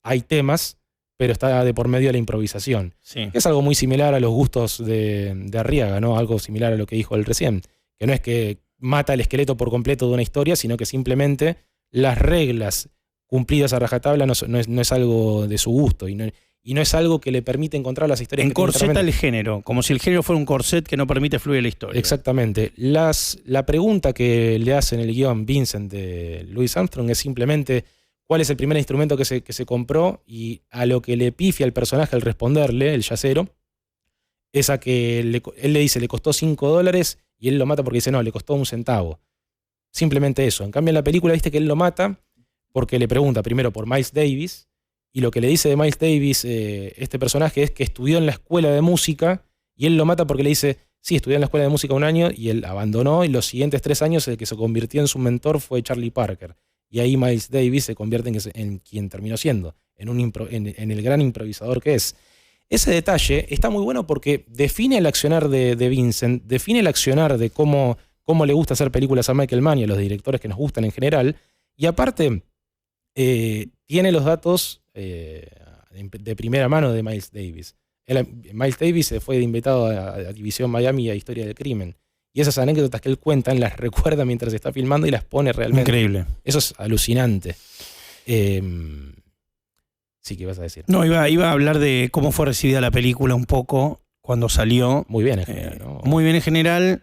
hay temas, pero está de por medio de la improvisación. Sí. Es algo muy similar a los gustos de Arriaga, ¿no? Algo similar a lo que dijo él recién. Que no es que mata el esqueleto por completo de una historia, sino que simplemente las reglas cumplidas a rajatabla no es algo de su gusto y no es algo que le permite encontrar las historias. Encorseta el género, como si el género fuera un corset que no permite fluir la historia. Exactamente. La pregunta que le hace en el guión Vincent de Louis Armstrong es simplemente cuál es el primer instrumento que se compró, y a lo que le pifia al personaje al responderle, el yacero, es a que él le dice le costó $5 y él lo mata porque dice no, le costó 1 centavo. Simplemente eso. En cambio en la película viste que él lo mata porque le pregunta primero por Miles Davis, y lo que le dice de Miles Davis este personaje es que estudió en la escuela de música, y él lo mata porque le dice sí, estudió en la escuela de música 1 año y él abandonó, y los siguientes 3 años el que se convirtió en su mentor fue Charlie Parker. Y ahí Miles Davis se convierte en quien terminó siendo, en el gran improvisador que es. Ese detalle está muy bueno porque define el accionar de Vincent, define el accionar de cómo le gusta hacer películas a Michael Mann y a los directores que nos gustan en general, y aparte tiene los datos de primera mano de Miles Davis. Miles Davis se fue invitado a División Miami a Historia del Crimen. Y esas anécdotas que él cuenta las recuerda mientras está filmando y las pone realmente. Increíble. Eso es alucinante. Sí, ¿qué ibas a decir? No, iba a hablar de cómo fue recibida la película un poco cuando salió. Muy bien en general, ¿no? Muy bien en general.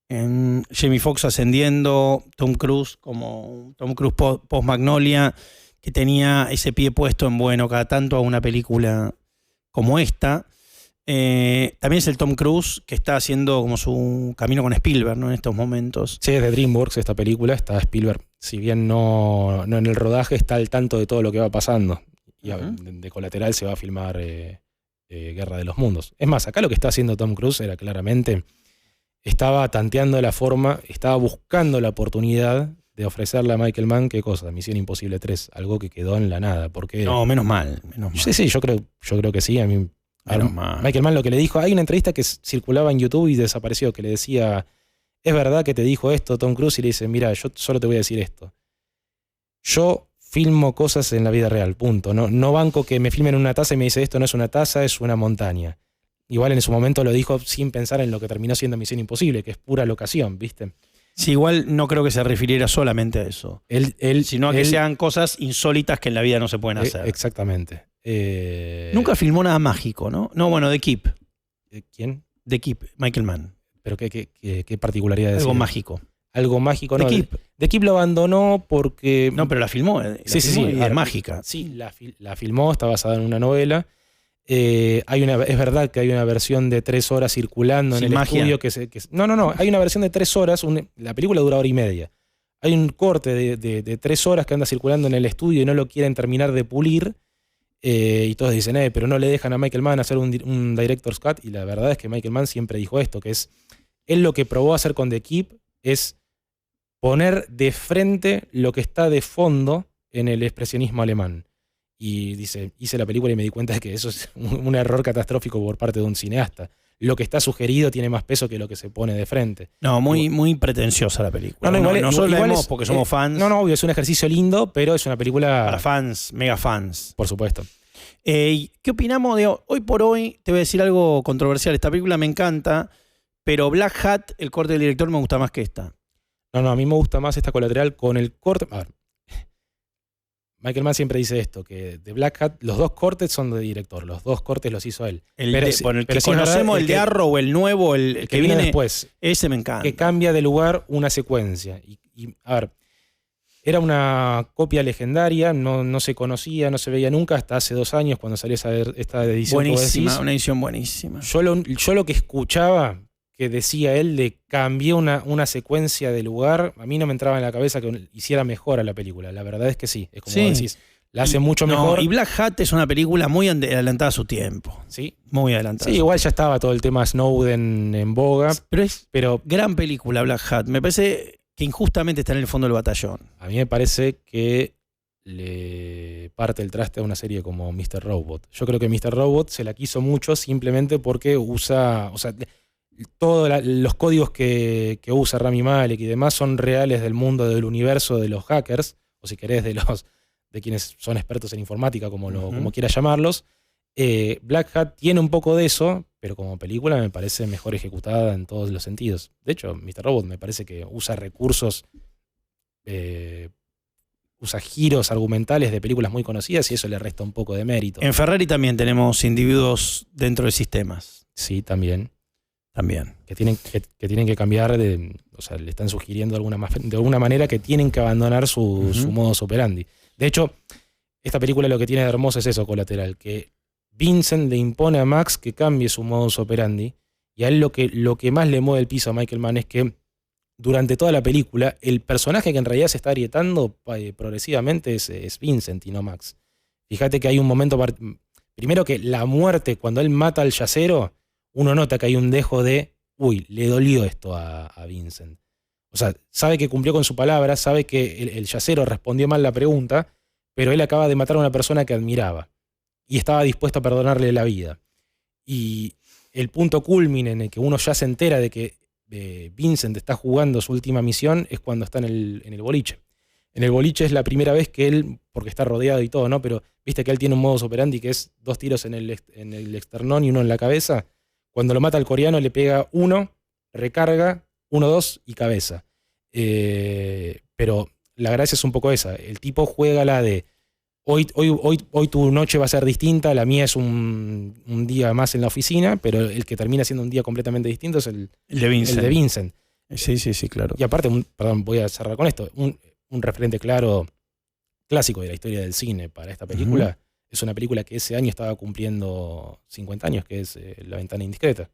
Jamie Foxx ascendiendo, Tom Cruise post Magnolia, que tenía ese pie puesto en bueno cada tanto a una película como esta. También es el Tom Cruise que está haciendo como su camino con Spielberg, ¿no? En estos momentos. Sí, es de DreamWorks esta película. Está Spielberg, si bien no en el rodaje, está al tanto de todo lo que va pasando. Y de colateral se va a filmar Guerra de los Mundos. Es más, acá lo que está haciendo Tom Cruise era claramente, estaba tanteando la forma, estaba buscando la oportunidad de ofrecerle a Michael Mann, ¿qué cosa? Misión Imposible 3, algo que quedó en la nada. Porque, no, menos mal. Sí, yo creo que sí. A mí, Michael Mann lo que le dijo, hay una entrevista que circulaba en YouTube y desapareció, que le decía, ¿es verdad que te dijo esto Tom Cruise? Y le dice, mira, yo solo te voy a decir esto. Yo filmo cosas en la vida real, punto. No banco que me filmen una taza y me dice, esto no es una taza, es una montaña. Igual en su momento lo dijo sin pensar en lo que terminó siendo Misión Imposible, que es pura locación, ¿viste? Sí, igual no creo que se refiriera solamente a eso. Sino a que sean cosas insólitas que en la vida no se pueden hacer. Exactamente. Nunca filmó nada mágico, ¿no? No, bueno, The Keep. ¿Quién? The Keep, Michael Mann. ¿Pero qué particularidad es? Algo mágico. Algo mágico, The no. Keep. The Keep lo abandonó porque... No, pero la filmó. Sí. Y es mágica. Sí, la filmó, está basada en una novela. Es verdad que hay una versión de 3 horas circulando en el estudio no, hay una versión de 3 horas, la película dura 1 hora y media. Hay un corte de 3 horas que anda circulando en el estudio y no lo quieren terminar de pulir, y todos dicen, pero no le dejan a Michael Mann hacer un director's cut, y la verdad es que Michael Mann siempre dijo esto, que es, él lo que probó a hacer con The Keep es poner de frente lo que está de fondo en el expresionismo alemán. Y dice, hice la película y me di cuenta de que eso es un error catastrófico por parte de un cineasta. Lo que está sugerido tiene más peso que lo que se pone de frente. No, muy pretenciosa la película. No solo la vemos porque somos fans. No, obvio, es un ejercicio lindo, pero es una película... Para fans, mega fans. Por supuesto. ¿Qué opinamos de hoy por hoy? Te voy a decir algo controversial. Esta película me encanta, pero Black Hat, el corte del director, me gusta más que esta. No, a mí me gusta más esta Colateral con el corte... A ver. Michael Mann siempre dice esto, que de Black Hat, los 2 cortes son de director, los 2 cortes los hizo él. El que conocemos, el de Arrow, el nuevo, el que viene después. Ese me encanta. Que cambia de lugar una secuencia. Y a ver, era una copia legendaria, no se conocía, no se veía nunca hasta hace 2 años cuando salió esta edición. Buenísima, una edición buenísima. Yo lo que escuchaba que decía él de cambié una secuencia de lugar, a mí no me entraba en la cabeza que hiciera mejor a la película. La verdad es que sí, es como decís, la hace mucho mejor. Y Black Hat es una película muy adelantada a su tiempo. Sí. Muy adelantada. Sí, igual ya estaba todo el tema Snowden en boga. Pero gran película Black Hat. Me parece que injustamente está en el fondo del batallón. A mí me parece que le parte el traste a una serie como Mr. Robot. Yo creo que Mr. Robot se la quiso mucho simplemente porque usa... O sea, todos los códigos que usa Rami Malek y demás son reales del mundo, del universo de los hackers, o si querés, de quienes son expertos en informática, como quieras llamarlos. Black Hat tiene un poco de eso, pero como película me parece mejor ejecutada en todos los sentidos. De hecho, Mr. Robot me parece que usa recursos, usa giros argumentales de películas muy conocidas y eso le resta un poco de mérito. En Ferrari también tenemos individuos dentro de sistemas. Sí, también. También. Que tienen que cambiar, o sea, le están sugiriendo de alguna manera que tienen que abandonar su modus operandi. De hecho, esta película lo que tiene de hermoso es eso, Colateral, que Vincent le impone a Max que cambie su modus operandi, y a él lo que más le mueve el piso a Michael Mann es que durante toda la película, el personaje que en realidad se está agrietando progresivamente es Vincent y no Max. Fíjate que hay un momento, primero que la muerte, cuando él mata al yacero, uno nota que hay un dejo de, le dolió esto a Vincent. O sea, sabe que cumplió con su palabra, sabe que el yacero respondió mal la pregunta, pero él acaba de matar a una persona que admiraba y estaba dispuesto a perdonarle la vida. Y el punto culmine en el que uno ya se entera de que Vincent está jugando su última misión es cuando está en el boliche. En el boliche es la primera vez que él, porque está rodeado y todo, ¿no? Pero viste que él tiene un modus operandi que es 2 tiros en el esternón y 1 en la cabeza. Cuando lo mata al coreano le pega 1, recarga, 1, 2 y cabeza. Pero la gracia es un poco esa. El tipo juega la de hoy tu noche va a ser distinta, la mía es un día más en la oficina, pero el que termina siendo un día completamente distinto es el de Vincent. Sí, claro. Y aparte, voy a cerrar con esto, un referente clásico de la historia del cine para esta película. Es una película que ese año estaba cumpliendo 50 años, que es La ventana indiscreta.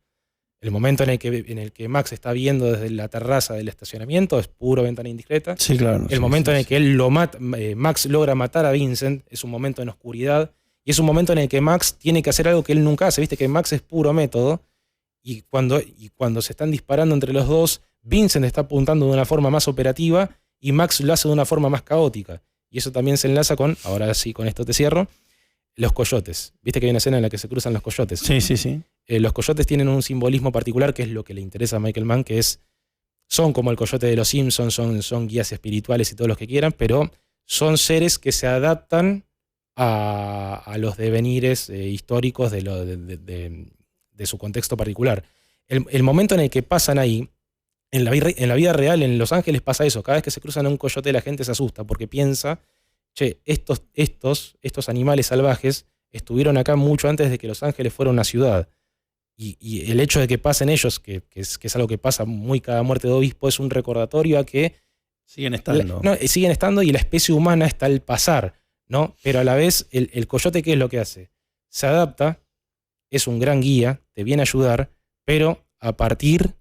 El momento en el que Max está viendo desde la terraza del estacionamiento es puro Ventana indiscreta. Sí, claro. El momento en el que él lo mata, Max logra matar a Vincent, es un momento en oscuridad. Y es un momento en el que Max tiene que hacer algo que él nunca hace. Viste que Max es puro método. Y cuando se están disparando entre los dos, Vincent está apuntando de una forma más operativa y Max lo hace de una forma más caótica. Y eso también se enlaza con, ahora sí, con esto te cierro, los coyotes. Viste que hay una escena en la que se cruzan los coyotes. Sí. Los coyotes tienen un simbolismo particular que es lo que le interesa a Michael Mann, que son como el coyote de los Simpsons, son guías espirituales y todos los que quieran, pero son seres que se adaptan a los devenires históricos de su contexto particular. El momento en el que pasan ahí, en la vida real, en Los Ángeles pasa eso. Cada vez que se cruzan a un coyote la gente se asusta porque piensa, estos animales salvajes estuvieron acá mucho antes de que Los Ángeles fuera una ciudad. Y el hecho de que pasen ellos, que es algo que pasa muy cada muerte de obispo, es un recordatorio a que siguen estando. Siguen estando y la especie humana está al pasar, ¿no? Pero a la vez, el coyote, ¿qué es lo que hace? Se adapta, es un gran guía, te viene a ayudar, pero a partir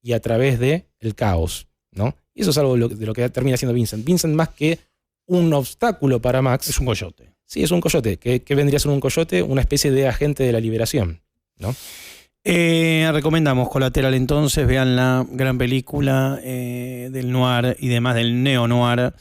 y a través del caos, ¿no? Y eso es algo de lo que termina siendo Vincent. Vincent, más que un obstáculo para Max, es un coyote. Sí, es un coyote. ¿Qué vendría a ser un coyote? Una especie de agente de la liberación, ¿no? Recomendamos Colateral entonces, vean la gran película del noir y demás del neo-noir,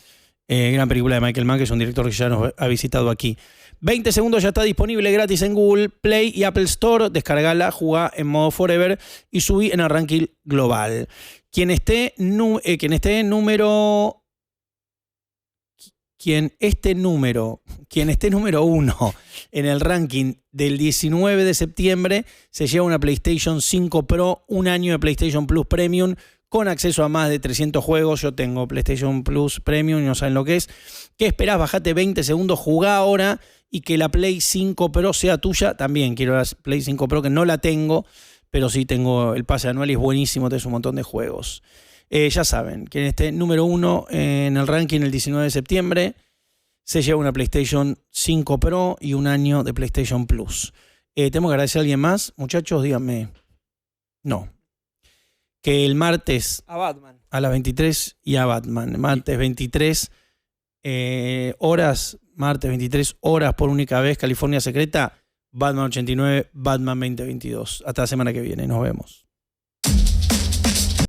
gran película de Michael Mann, que es un director que ya nos ha visitado aquí. 20 segundos, ya está disponible gratis en Google Play y Apple Store. Descargala, jugá en modo Forever y subí en el ranking global. Quien esté número 1 en el ranking del 19 de septiembre se lleva una PlayStation 5 Pro, un año de PlayStation Plus Premium con acceso a más de 300 juegos. Yo tengo PlayStation Plus Premium y no saben lo que es. ¿Qué esperás? Bajate 20 segundos, jugá ahora y que la Play 5 Pro sea tuya. También quiero la Play 5 Pro, que no la tengo, pero sí tengo el pase anual y es buenísimo, tenés un montón de juegos. Ya saben, quien esté número 1 en el ranking el 19 de septiembre se lleva una PlayStation 5 Pro y un año de PlayStation Plus. ¿Tenemos que agradecer a alguien más? Muchachos, díganme. No. Que el martes a Batman a las 23 y a Batman. Martes 23 horas, martes 23 horas por única vez, California Secreta, Batman 89, Batman 2022. Hasta la semana que viene, nos vemos.